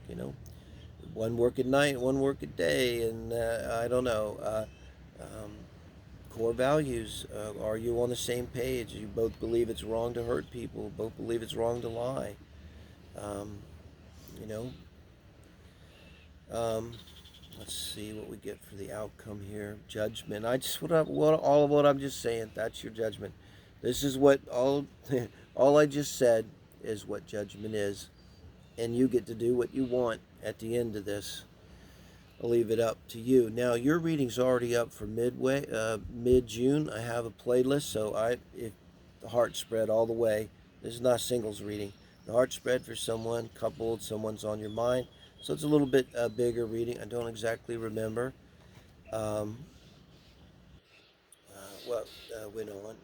One work at night, one work at day, and I don't know. Core values. Are you on the same page? You both believe it's wrong to hurt people. Both believe it's wrong to lie. You know. Let's see what we get for the outcome here. Judgment. All of what I'm just saying. That's your judgment. This is what all I just said is what judgment is, and you get to do what you want at the end of this. I'll leave it up to you. Now, your reading's already up for mid-June. I have a playlist, so if the heart spread all the way. This is not singles reading. The heart spread for someone, coupled, someone's on your mind. So it's a little bit bigger reading. I don't exactly remember what went on,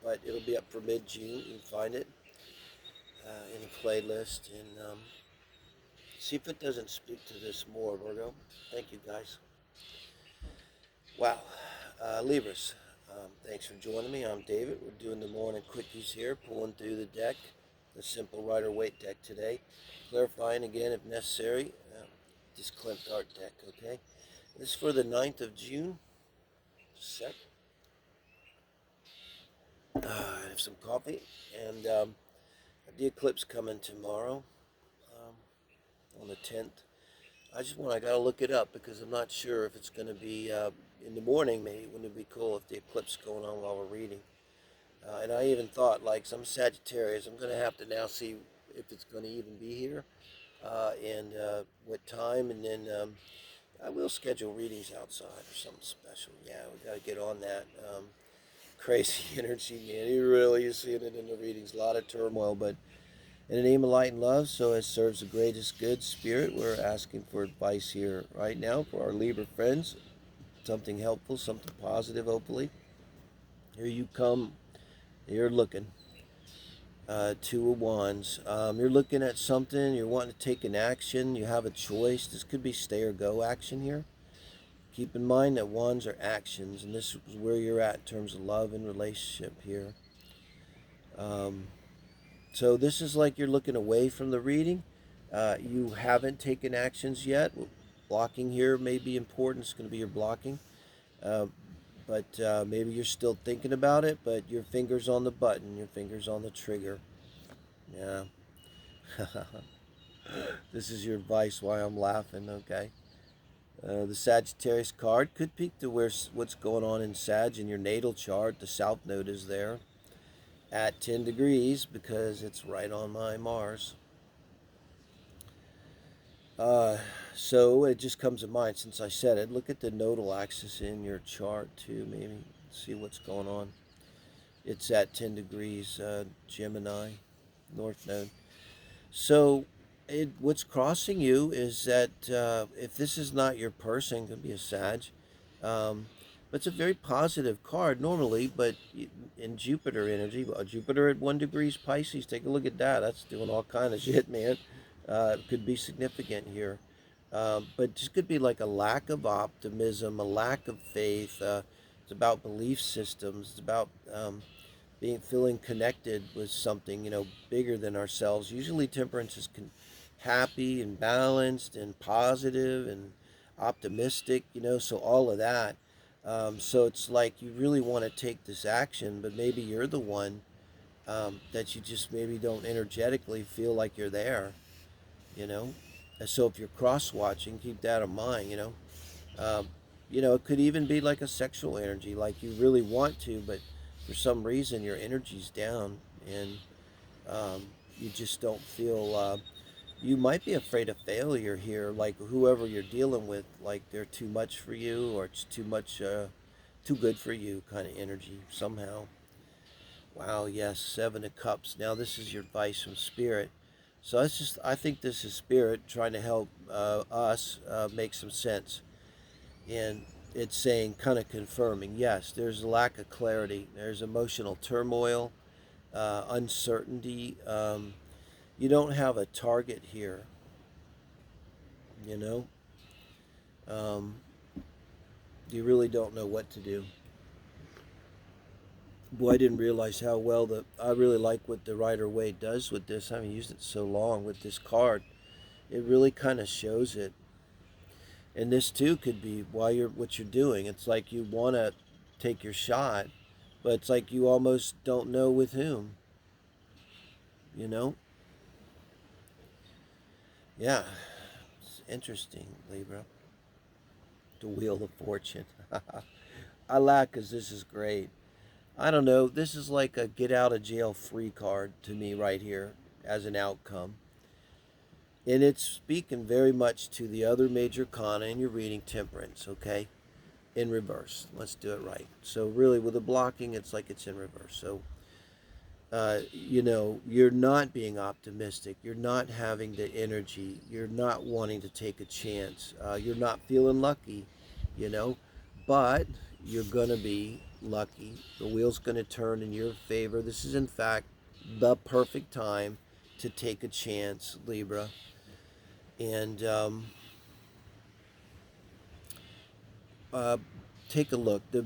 but it'll be up for mid-June. You can find it in a playlist, and see if it doesn't speak to this more, Virgo. Thank you, guys. Wow. Libras, thanks for joining me. I'm David. We're doing the Morning Quickies here, pulling through the deck, the simple Rider-Waite deck today. Clarifying again if necessary, this Klimt art deck, okay? This is for the 9th of June. Sec. I have some coffee, and the eclipse coming tomorrow on the 10th. I gotta look it up because I'm not sure if it's gonna be in the morning. Maybe wouldn't it be cool if the eclipse is going on while we're reading? And I even thought, like, some Sagittarius, I'm going to have to now see if it's going to even be here and what time. And then I will schedule readings outside or something special. Yeah, we got to get on that. Crazy energy, man. You really are seeing it in the readings. A lot of turmoil, but in the name of light and love, so as serves the greatest good spirit, we're asking for advice here right now for our Libra friends. Something helpful, something positive, hopefully. Here you come. You're looking. Two of Wands. You're looking at something. You're wanting to take an action. You have a choice. This could be stay or go action here. Keep in mind that Wands are actions, and this is where you're at in terms of love and relationship here. So this is like you're looking away from the reading. You haven't taken actions yet. Blocking here may be important. It's going to be your blocking. Uh, but maybe you're still thinking about it, but your finger's on the button, your finger's on the trigger. Yeah. This is your advice why I'm laughing, okay? The Sagittarius card could peek to what's going on in Sag in your natal chart. The South Node is there at 10 degrees because it's right on my Mars. So it just comes to mind since I said it. Look at the nodal axis in your chart too, maybe. See what's going on. It's at 10 degrees, Gemini, North Node. So what's crossing you is that if this is not your person, it could be a Sag. But it's a very positive card normally, but in Jupiter energy, Jupiter at 1 degrees Pisces, take a look at that. That's doing all kind of shit, man. It could be significant here. But just could be like a lack of optimism, a lack of faith. It's about belief systems. It's about feeling connected with something, bigger than ourselves. Usually temperance is happy and balanced and positive and optimistic, so all of that. So it's like you really want to take this action, but maybe you're the one that you just maybe don't energetically feel like you're there, you know. And so if you're cross watching, keep that in mind, Um, it could even be like a sexual energy, like you really want to, but for some reason your energy's down and you just don't feel. You might be afraid of failure here, like whoever you're dealing with, like they're too much for you or it's too much, too good for you kind of energy somehow. Wow, yes, 7 of Cups. Now this is your advice from Spirit. So I think this is Spirit trying to help us make some sense. And it's saying, kind of confirming, yes, there's a lack of clarity. There's emotional turmoil, uncertainty. You don't have a target here, you know. Um, you really don't know what to do. Boy, I didn't realize how well I really like what the Rider-Waite does with this. I haven't used it so long with this card. It really kind of shows it. And this too could be why what you're doing. It's like you want to take your shot, but it's like you almost don't know with whom, you know? Yeah, it's interesting, Libra. The Wheel of Fortune. I laugh because this is great. I don't know. This is like a get out of jail free card to me right here as an outcome. And it's speaking very much to the other major kana in your reading, Temperance, okay? In reverse. Let's do it right. So really with the blocking, it's like it's in reverse. So, you're not being optimistic. You're not having the energy. You're not wanting to take a chance. You're not feeling lucky, you know? But you're going to be lucky. The wheel's going to turn in your favor. This is, in fact, the perfect time to take a chance, Libra. And take a look. The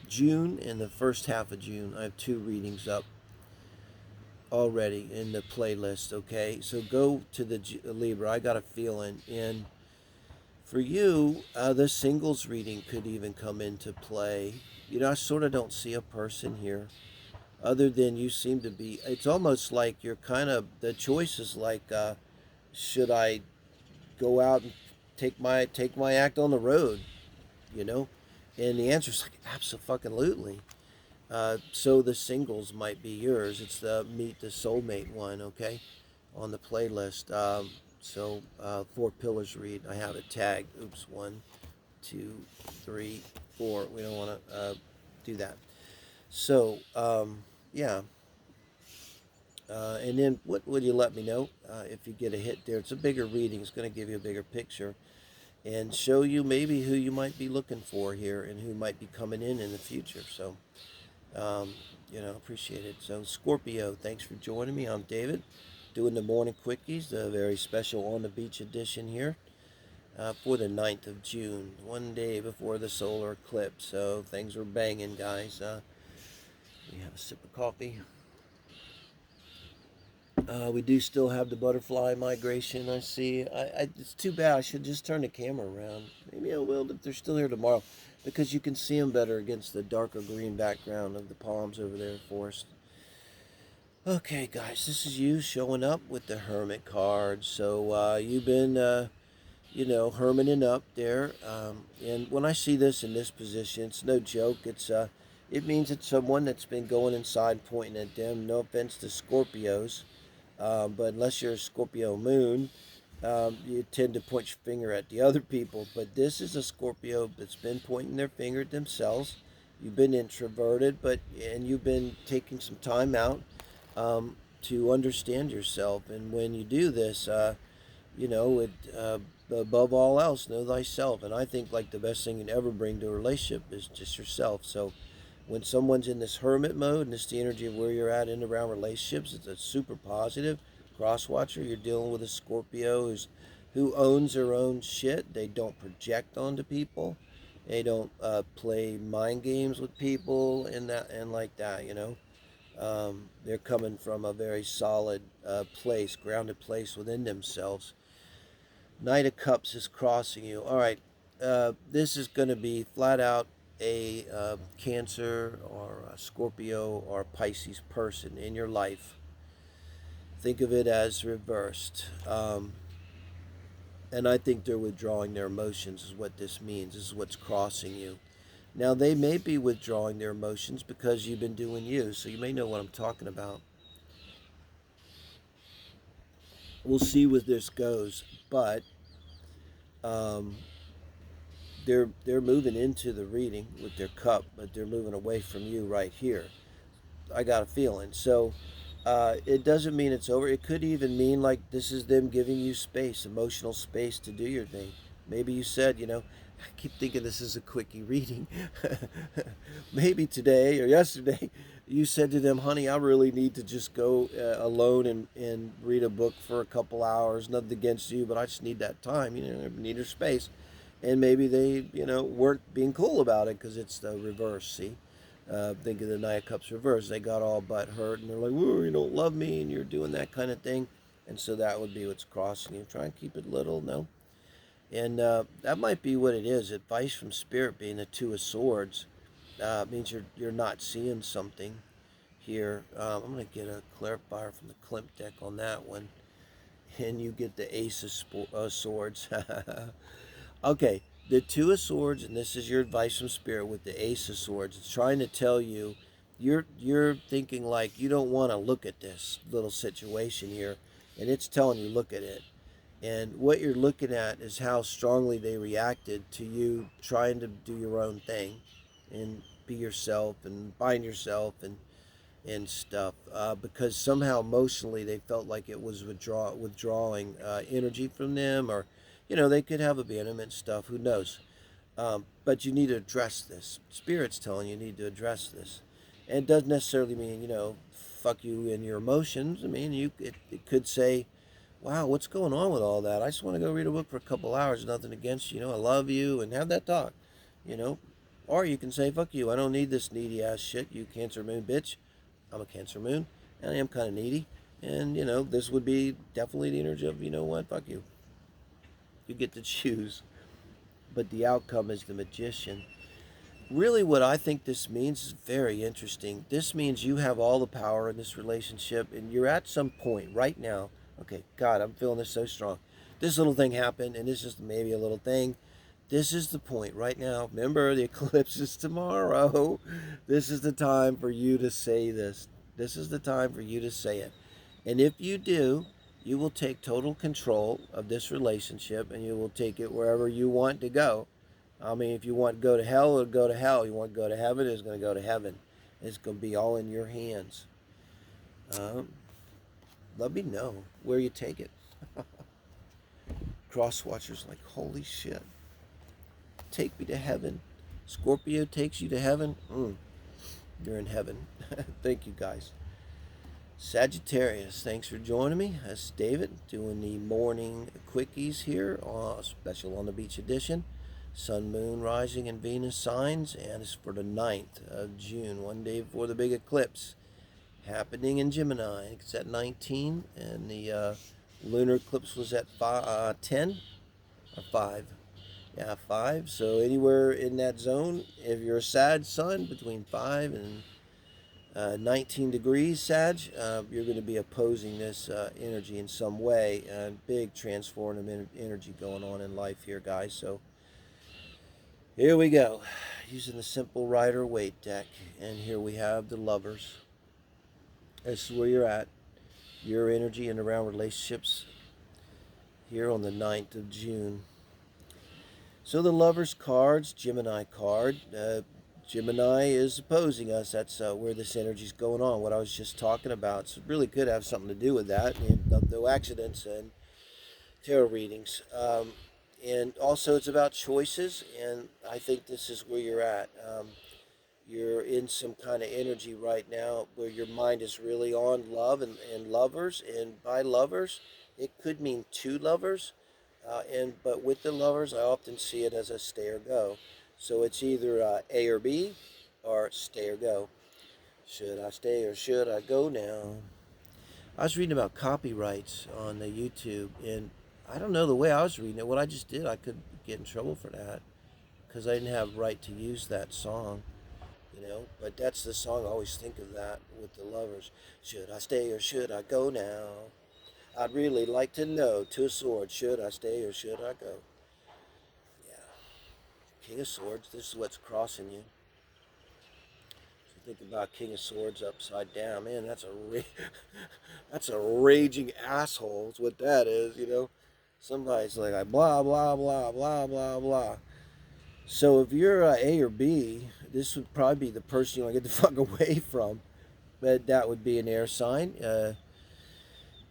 June and the first half of June, I have 2 readings up already in the playlist, okay? So go to the Libra. I got a feeling. And for you, the singles reading could even come into play. I sort of don't see a person here other than you seem to be. It's almost like you're kind of, the choice is like, should I go out and take my act on the road, you know? And the answer is like, absolutely. So the singles might be yours. It's the Meet the Soulmate one, okay, on the playlist. Four pillars read. I have it tagged. Oops, 1, 2, 3, 4. We don't want to do that. So, yeah. And then what would you let me know if you get a hit there? It's a bigger reading. It's going to give you a bigger picture and show you maybe who you might be looking for here and who might be coming in the future. So, appreciate it. So, Scorpio, thanks for joining me. I'm David, doing the Morning Quickies, the very special On the Beach edition here for the 9th of June, one day before the solar eclipse. So, things are banging, guys. We have a sip of coffee. We do still have the butterfly migration, I see. It's too bad. I should just turn the camera around. Maybe I will if they're still here tomorrow, because you can see them better against the darker green background of the palms over there, forest. Okay, guys, this is you showing up with the Hermit card. So you've been, hermiting up there. And when I see this in this position, it's no joke. It means it's someone that's been going inside, pointing at them. No offense to Scorpios. But unless you're a Scorpio moon, you tend to point your finger at the other people. But this is a Scorpio that's been pointing their finger at themselves. You've been introverted, and you've been taking some time out to understand yourself. And when you do this, above all else, know thyself. And I think like the best thing you can ever bring to a relationship is just yourself. So when someone's in this hermit mode, and it's the energy of where you're at in around relationships, it's a super positive cross watcher. You're dealing with a Scorpio who owns their own shit. They don't project onto people. They don't play mind games with people and like that. They're coming from a very solid place, grounded place within themselves. Knight of Cups is crossing you. All right, this is going to be flat out a Cancer or a Scorpio or a Pisces person in your life. Think of it as reversed. And I think they're withdrawing their emotions is what this means. This is what's crossing you. Now, they may be withdrawing their emotions because you've been doing you, so you may know what I'm talking about. We'll see where this goes, but they're moving into the reading with their cup, but they're moving away from you right here. I got a feeling. So it doesn't mean it's over. It could even mean like this is them giving you space, emotional space to do your thing. Maybe you said, I keep thinking this is a quickie reading. Maybe today or yesterday you said to them, honey, I really need to just go alone and read a book for a couple hours. Nothing against you, but I just need that time. I need her space. And maybe they, weren't being cool about it because it's the reverse, see? Think of the Knight of Cups reverse. They got all butt hurt and they're like, whoa, you don't love me and you're doing that kind of thing. And so that would be what's crossing you. Try and keep it little, no? And that might be what it is. Advice from Spirit being the Two of Swords means you're not seeing something here. I'm going to get a clarifier from the Klimt deck on that one. And you get the Ace of Swords. Okay, the Two of Swords, and this is your advice from Spirit with the Ace of Swords. It's trying to tell you, you're thinking like you don't want to look at this little situation here. And it's telling you, look at it. And what you're looking at is how strongly they reacted to you trying to do your own thing and be yourself and find yourself and stuff. Because somehow emotionally they felt like it was withdrawing energy from them, or, they could have abandonment stuff. Who knows? But you need to address this. Spirit's telling you need to address this. And it doesn't necessarily mean, fuck you and your emotions. I mean, it could say, wow, what's going on with all that? I just want to go read a book for a couple hours, nothing against you, I love you, and have that talk, Or you can say, fuck you, I don't need this needy ass shit, you Cancer moon bitch. I'm a Cancer moon, and I am kind of needy, and, this would be definitely the energy of, what, fuck you. You get to choose, but the outcome is the Magician. Really what I think this means is very interesting. This means you have all the power in this relationship, and you're at some point right now. Okay, God, I'm feeling this so strong. This little thing happened, and it's just maybe a little thing This is the point right now. Remember, the eclipse is tomorrow. This is the time for you to say this. This is the time for you to say it. And if you do, you will take total control of this relationship and you will take it wherever you want to go. I mean, if you want to go to hell, it'll go to hell. You want to go to heaven, it's going to go to heaven. It's going to be all in your hands. Let me know where you take it. Cross watchers like, holy shit. Take me to heaven. Scorpio takes you to heaven. You're in heaven. Thank you, guys. Sagittarius, thanks for joining me. That's David doing the Morning Quickies here, special on the beach edition. Sun, Moon, Rising, and Venus signs, and it's for the 9th of June, one day before the big eclipse, happening in Gemini. It's at 19, and the lunar eclipse was at 10 or 5. Yeah, 5. So anywhere in that zone, if you're a Sag sun, between 5 and 19 degrees Sag, you're going to be opposing this energy in some way. Big transformative energy going on in life here, guys. So here we go. Using the simple Rider-Waite deck. And here we have the Lovers. This is where you're at. Your energy and around relationships here on the 9th of June. So the Lovers cards, Gemini card. Gemini is opposing us. That's where this energy is going on, what I was just talking about. So it really could have something to do with that. And no accidents and tarot readings. And also it's about choices, and I think this is where you're at. You're in some kind of energy right now where your mind is really on love and lovers. And by lovers, it could mean two lovers. But with the Lovers, I often see it as a stay or go. So it's either A or B, or stay or go. Should I stay or should I go now? I was reading about copyrights on the YouTube, and I don't know the way I was reading it. What I just did, I could get in trouble for that because I didn't have right to use that song, you know. But that's the song. I always think of that with the Lovers. Should I stay or should I go now? I'd really like to know, Two of Swords, should I stay or should I go? Yeah. King of Swords, this is what's crossing you. So think about King of Swords upside down. Man, that's that's a raging asshole is what that is, you know. Somebody's like blah, blah, blah, blah, blah, blah. So if you're A or B, this would probably be the person you want to get the fuck away from. But that would be an air sign.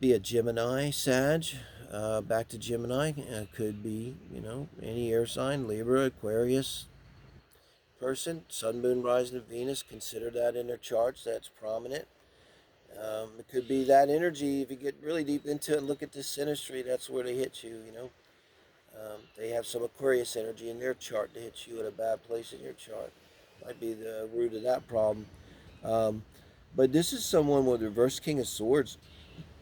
Be a Gemini, Sag, back to Gemini. Could be, you know, any air sign, Libra, Aquarius person. Sun, Moon, Rising, and Venus. Consider that in their charts. That's prominent. It could be that energy. If you get really deep into it and look at the synastry, that's where they hit you, you know. They have some Aquarius energy in their chart to hit you at a bad place in your chart. Might be the root of that problem. But this is someone with reverse King of Swords.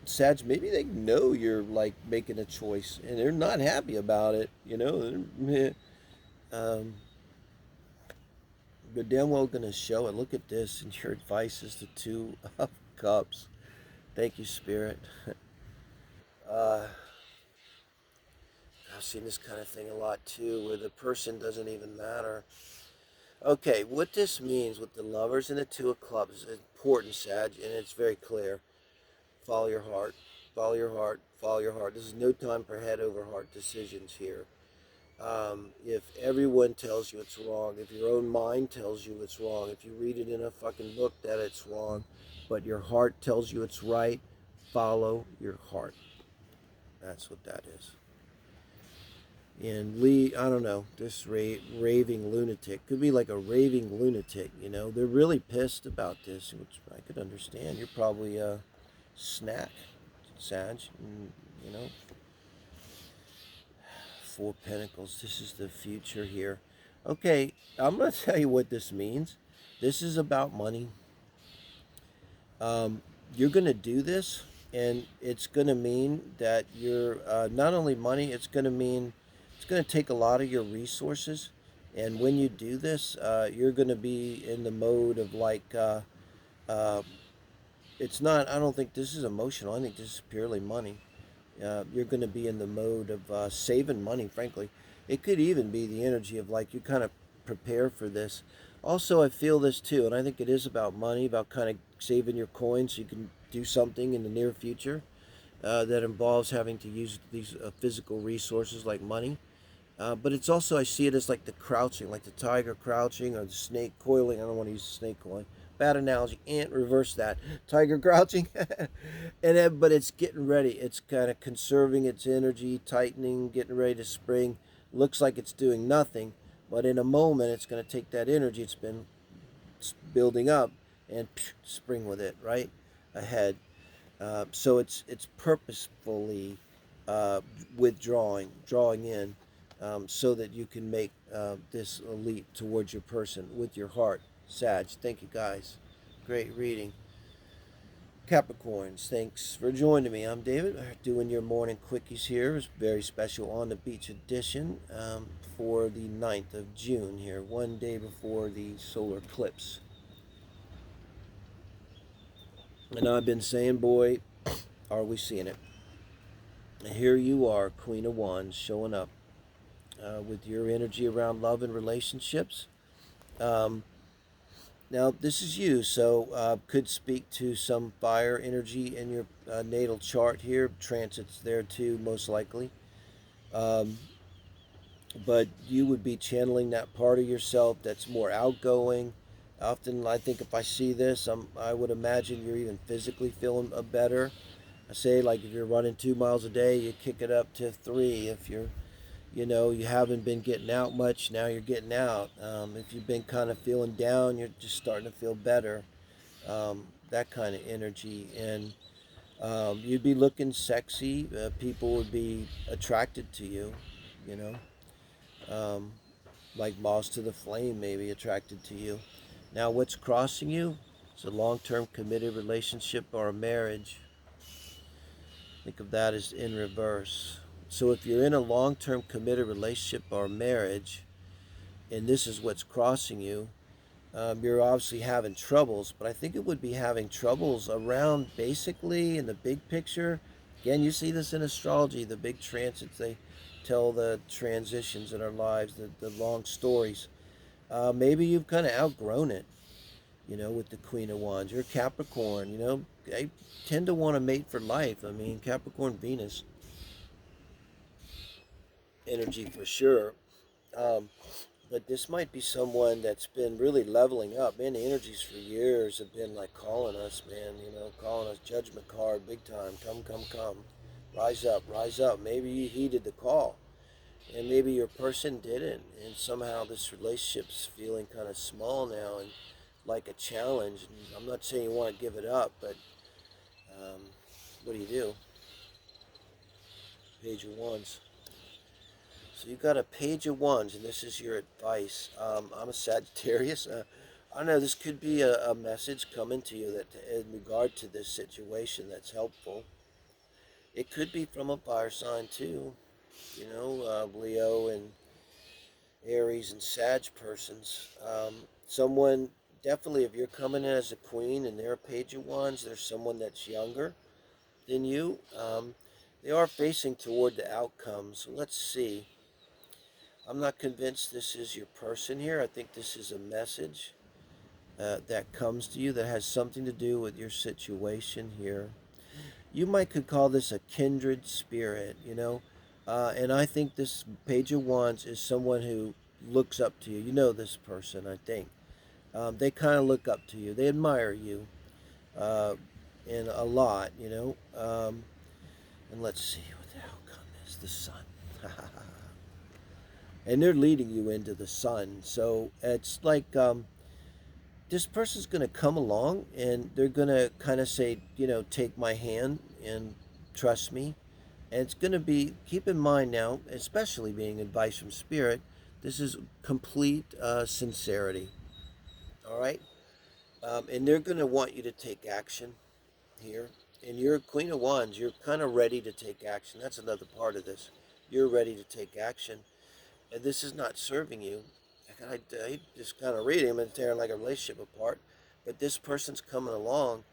Sag, maybe they know you're like making a choice and they're not happy about it, you know. They're damn well going to show it. Look at this, and your advice is the Two of Cups. Thank you, Spirit. I've seen this kind of thing a lot too, where the person doesn't even matter. Okay, what this means with the Lovers and the Two of Clubs is important, Sag, and it's very clear. Follow your heart. Follow your heart. Follow your heart. This is no time for head over heart decisions here. If everyone tells you it's wrong, if your own mind tells you it's wrong, if you read it in a fucking book that it's wrong, but your heart tells you it's right, follow your heart. That's what that is. And I don't know, this raving lunatic could be like a raving lunatic, you know. They're really pissed about this, which I could understand. You're probably a snack, Sag, you know. Four of Pentacles. This is the future here. Okay, I'm going to tell you what this means. This is about money. You're going to do this, and it's going to mean that you're not only money, it's going to mean it's going to take a lot of your resources. And when you do this, you're going to be in the mode of like, it's not, I don't think this is emotional. I think this is purely money. You're going to be in the mode of saving money, frankly. It could even be the energy of like you kind of prepare for this. Also, I feel this too, and I think it is about money, about kind of saving your coins so you can do something in the near future that involves having to use these physical resources like money. But it's also, I see it as like the crouching, like the tiger crouching or the snake coiling. I don't want to use snake coiling. Bad analogy. And reverse that. Tiger crouching. And then, but it's getting ready. It's kind of conserving its energy, tightening, getting ready to spring. Looks like it's doing nothing. But in a moment, it's going to take that energy it's been building up and spring with it right ahead. So it's purposefully drawing in, so that you can make this a leap towards your person with your heart. Sag, thank you guys. Great reading. Capricorns, thanks for joining me. I'm David, doing your morning quickies here. It's very special on the beach edition for the 9th of June here, one day before the solar eclipse. And I've been saying, boy, are we seeing it. And here you are, Queen of Wands, showing up with your energy around love and relationships. Now, this is you, so could speak to some fire energy in your natal chart here. Transits there too, most likely. Um, but you would be channeling that part of yourself that's more outgoing. Often, I think if I see this, I would imagine you're even physically feeling better. I say, like, if you're running 2 miles a day, you kick it up to 3. If you're, you haven't been getting out much, now you're getting out. If you've been kind of feeling down, you're just starting to feel better. That kind of energy. And you'd be looking sexy. People would be attracted to you, you know. Um, like moths to the flame, maybe attracted to you. Now, what's crossing you? It's a long-term committed relationship or a marriage. Think of that as in reverse. So if you're in a long-term committed relationship or marriage, and this is what's crossing you, you're obviously having troubles, but I think it would be having troubles around basically in the big picture. Again, you see this in astrology, the big transits, they tell the transitions in our lives, the long stories. Maybe you've kind of outgrown it, with the Queen of Wands. You're Capricorn, they tend to want to mate for life. I mean, Capricorn Venus energy for sure. Um, but this might be someone that's been really leveling up. Man, the energies for years have been like calling us, man, calling us judgment card big time. Come, come, come. Rise up, rise up. Maybe you heeded the call. And maybe your person didn't. And somehow this relationship's feeling kind of small now and like a challenge. And I'm not saying you want to give it up, but um, what do? Page of Wands. So you got a Page of Wands, and this is your advice. I'm a Sagittarius. I don't know, this could be a message coming to you that in regard to this situation that's helpful. It could be from a fire sign too, Leo and Aries and Sag persons. Someone, definitely if you're coming in as a queen and they're a Page of Wands, there's someone that's younger than you. They are facing toward the outcome, so let's see. I'm not convinced this is your person here. I think this is a message that comes to you that has something to do with your situation here. You could call this a kindred spirit, and I think this Page of Wands is someone who looks up to you. You know this person, I think. They kind of look up to you. They admire you uh, in a lot, and let's see what the outcome is. The sun. And they're leading you into the sun. So it's like this person's going to come along and they're going to kind of say, take my hand and trust me. And it's going to be, keep in mind now, especially being advice from spirit, this is complete sincerity. All right? And they're going to want you to take action here. And you're Queen of Wands. You're kind of ready to take action. That's another part of this. You're ready to take action. And this is not serving you. I just kind of read him and tearing like a relationship apart. But this person's coming along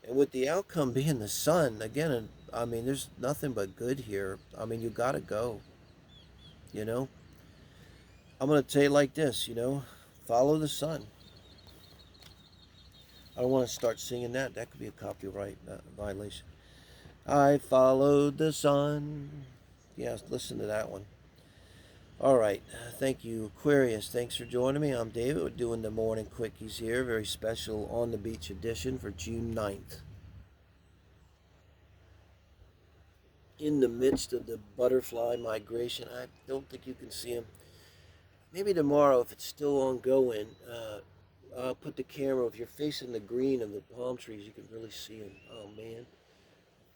And with the outcome being the sun, again, I mean, there's nothing but good here. I mean, you got to go, you know? I'm going to tell you like this, follow the sun. I don't want to start singing that. That could be a copyright violation. I followed the sun. Yeah, listen to that one. All right. Thank you, Aquarius. Thanks for joining me. I'm David. We're doing the Morning Quickies here. Very special on the beach edition for June 9th. In the midst of the butterfly migration, I don't think you can see them. Maybe tomorrow, if it's still ongoing, I'll put the camera. If you're facing the green of the palm trees, you can really see them. Oh, man.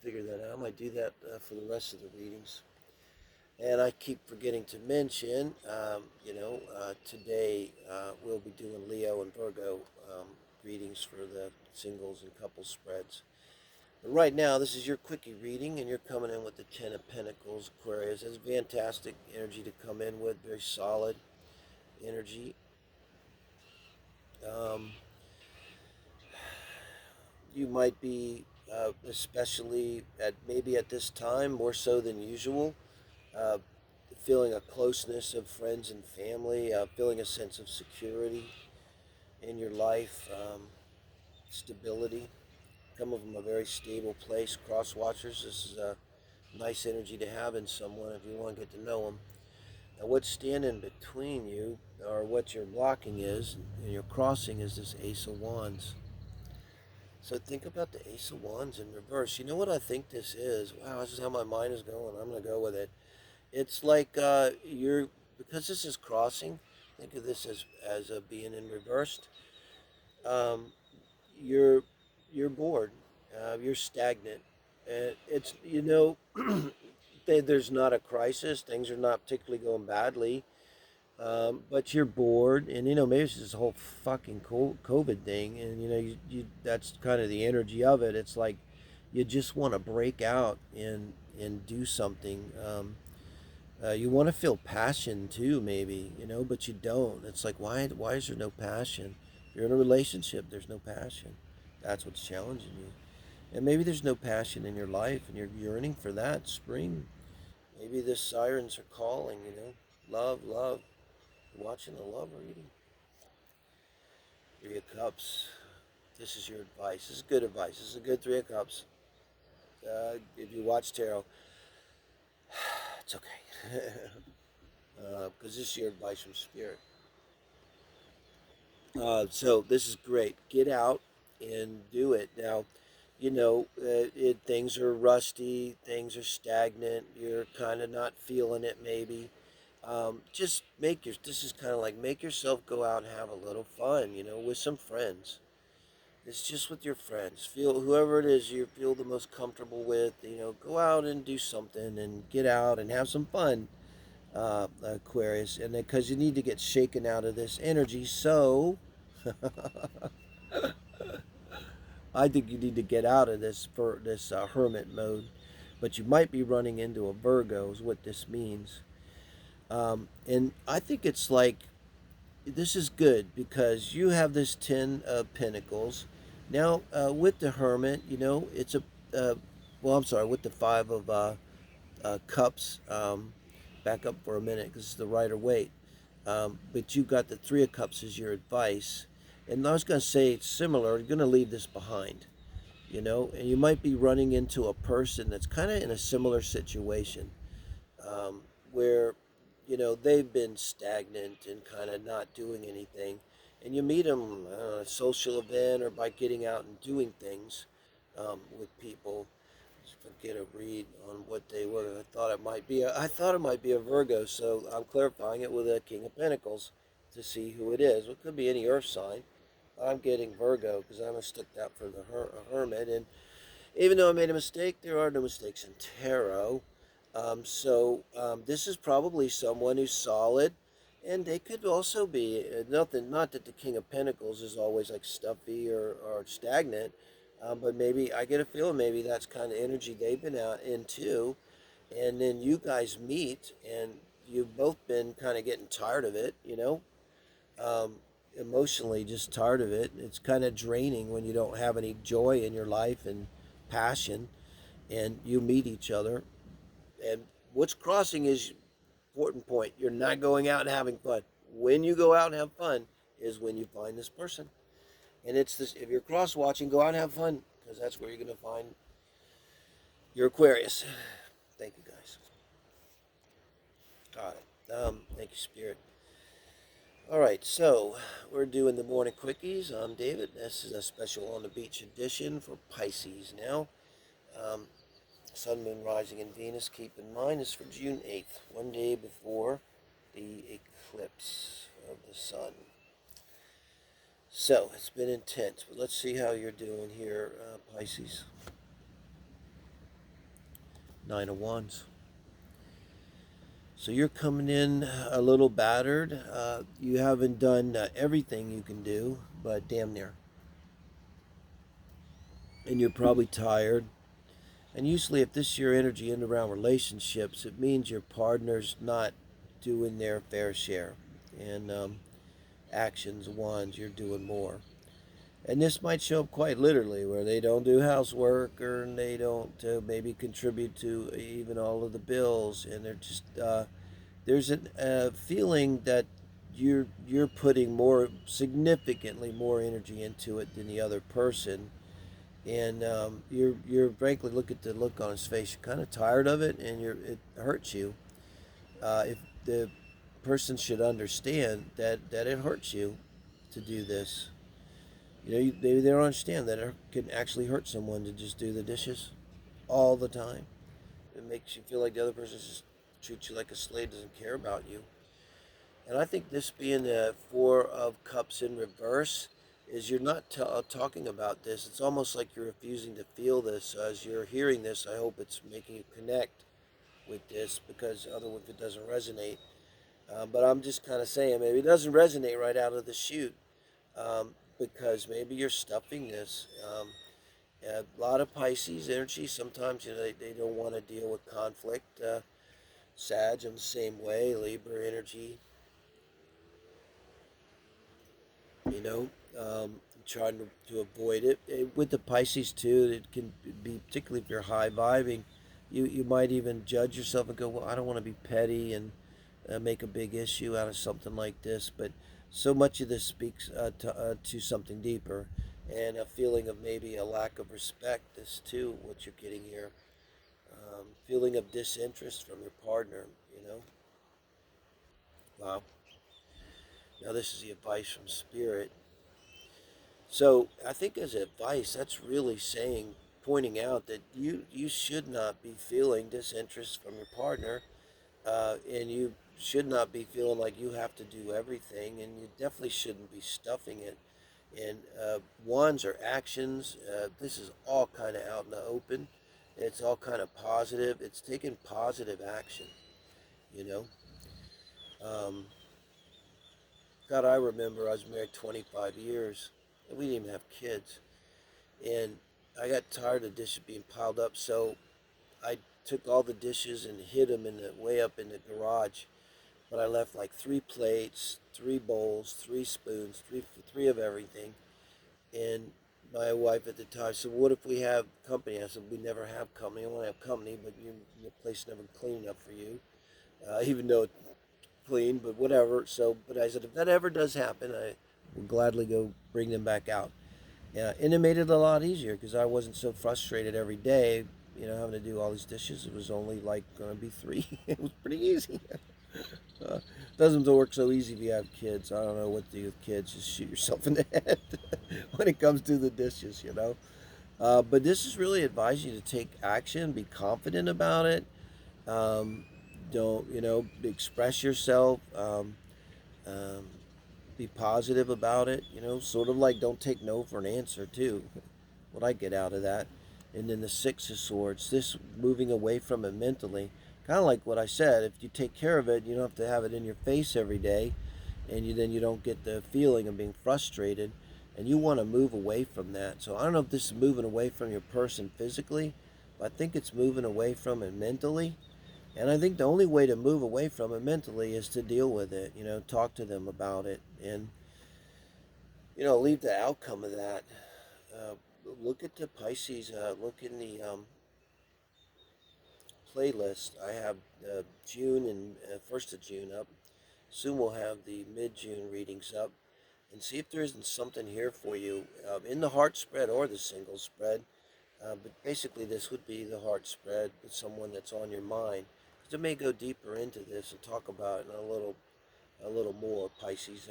Figure that out. I might do that for the rest of the readings. And I keep forgetting to mention, today we'll be doing Leo and Virgo readings for the singles and couple spreads. But right now, this is your quickie reading, and you're coming in with the Ten of Pentacles, Aquarius. It's fantastic energy to come in with, very solid energy. You might be, especially maybe at this time, more so than usual, uh, feeling a closeness of friends and family, feeling a sense of security in your life, stability. Come from a very stable place. Cross watchers, this is a nice energy to have in someone if you want to get to know them. Now, what's standing between you, or what your blocking is, and your crossing is this Ace of Wands. So think about the Ace of Wands in reverse. You know what I think this is? Wow, this is how my mind is going. I'm going to go with it. It's like because this is crossing, think of this as being in reversed. Um, you're you're bored. You're stagnant. And it's, there's not a crisis. Things are not particularly going badly. But you're bored, and maybe it's this whole fucking COVID thing, and that's kind of the energy of it. It's like you just want to break out and do something. You want to feel passion too, maybe, but you don't. It's like, why is there no passion? If you're in a relationship, there's no passion. That's what's challenging you. And maybe there's no passion in your life, and you're yearning for that spring. Maybe the sirens are calling, love, love. You're watching a love reading. Three of Cups. This is your advice. This is good advice. This is a good Three of Cups. If you watch tarot, it's okay. Because this is your advice from Spirit. So this is great. Get out and do it. Now, things are rusty, things are stagnant, you're kind of not feeling it maybe. Just this is kind of like make yourself go out and have a little fun, with some friends. It's just with your friends. Feel whoever it is you feel the most comfortable with, go out and do something and get out and have some fun, Aquarius. And because you need to get shaken out of this energy. So I think you need to get out of this for this hermit mode, but you might be running into a Virgo is what this means. And I think it's like this is good because you have this 10 of Pentacles. Now with the hermit, it's a I'm sorry, with the Five of Cups. Back up for a minute because it's the Rider Waite. But you got the Three of Cups as your advice. And I was going to say it's similar. You're going to leave this behind, and you might be running into a person that's kind of in a similar situation where, they've been stagnant and kind of not doing anything. And you meet them at a social event or by getting out and doing things with people. Get a read on what they were. I thought it might be a Virgo, so I'm clarifying it with a King of Pentacles to see who it is. It could be any Earth sign. I'm getting Virgo because I mistook that for the Hermit. And even though I made a mistake, there are no mistakes in tarot. This is probably someone who's solid, and they could also be nothing. Not that the King of Pentacles is always like stuffy or stagnant, but maybe I get a feeling maybe that's kind of energy they've been out into, and then you guys meet, and you've both been kind of getting tired of it, um, emotionally just tired of it. It's kind of draining when you don't have any joy in your life and passion, and you meet each other. And what's crossing is important point. You're not going out and having fun. When you go out and have fun is when you find this person. And it's this, if you're cross watching, go out and have fun, because that's where you're going to find your Aquarius. Thank you, guys. All right. Thank you, Spirit. All right, so we're doing the Morning Quickies. I'm David. This is a special on the beach edition for Pisces now. Um, Sun, Moon, Rising, and Venus, keep in mind, is for June 8th, one day before the eclipse of the Sun. So, it's been intense, but let's see how you're doing here, Pisces. Nine of Wands. So you're coming in a little battered. You haven't done everything you can do, but damn near. And you're probably tired. And usually if this is your energy in around relationships, it means your partner's not doing their fair share. And actions, wands, you're doing more. And this might show up quite literally, where they don't do housework, or they don't maybe contribute to even all of the bills, and they're just there's a feeling that you're putting more, significantly more energy into it than the other person, and you're frankly, look at the look on his face. You're kind of tired of it, and it hurts you. If the person should understand that it hurts you to do this. You know, maybe they don't understand that it can actually hurt someone to just do the dishes all the time. It makes you feel like the other person just treats you like a slave, doesn't care about you. And I think this being the Four of Cups in reverse is you're not talking about this. It's almost like you're refusing to feel this. As you're hearing this, I hope it's making you connect with this, because otherwise if it doesn't resonate. But I'm just kind of saying maybe it doesn't resonate right out of the chute. Because maybe you're stuffing this. A lot of Pisces energy, sometimes they don't want to deal with conflict. Sag, I'm the same way. Libra energy, you know, trying to avoid it. With the Pisces too, it can be, particularly if you're high vibing, you might even judge yourself and go, well, I don't want to be petty and make a big issue out of something like this. But so much of this speaks to something deeper, and a feeling of maybe a lack of respect. This too, what you're getting here, feeling of disinterest from your partner. You know, wow. Now this is the advice from Spirit. So I think as advice, that's really saying, pointing out that you should not be feeling disinterest from your partner, and you should not be feeling like you have to do everything, and you definitely shouldn't be stuffing it. And wands are actions. This is all kind of out in the open. It's all kind of positive. It's taking positive action, you know. Um, God, I remember I was married 25 years, and we didn't even have kids. And I got tired of dishes being piled up, so I took all the dishes and hid them in the way up in the garage. But I left like 3 plates, 3 bowls, 3 spoons, three of everything. And my wife at the time said, "What if we have company?" I said, "We never have company. I want to have company, but your place never clean enough for you, even though it's clean, but whatever." So, but I said, if that ever does happen, I will gladly go bring them back out. And it made it a lot easier because I wasn't so frustrated every day, having to do all these dishes. It was only like going to be 3. It was pretty easy. Doesn't work so easy if you have kids. I don't know what to do with kids. Just shoot yourself in the head when it comes to the dishes. But this is really advising you to take action, be confident about it. Don't, express yourself. Um, be positive about it. Sort of like don't take no for an answer too. What I get out of that. And then the Six of Swords, this moving away from it mentally. Kind of like what I said, if you take care of it, you don't have to have it in your face every day, and then you don't get the feeling of being frustrated, and you want to move away from that. So I don't know if this is moving away from your person physically, but I think it's moving away from it mentally. And I think the only way to move away from it mentally is to deal with it, talk to them about it. And leave the outcome of that. Uh, Look at the Pisces. Look in the playlist. I have June and 1st of June up. Soon we'll have the mid-June readings up, and see if there isn't something here for you in the heart spread or the single spread. But basically, this would be the heart spread with someone that's on your mind. Because it may go deeper into this and talk about it in a little more, Pisces.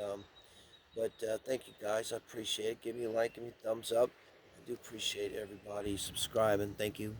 But thank you guys. I appreciate it. Give me a like, give me a thumbs up. I do appreciate everybody subscribing. Thank you.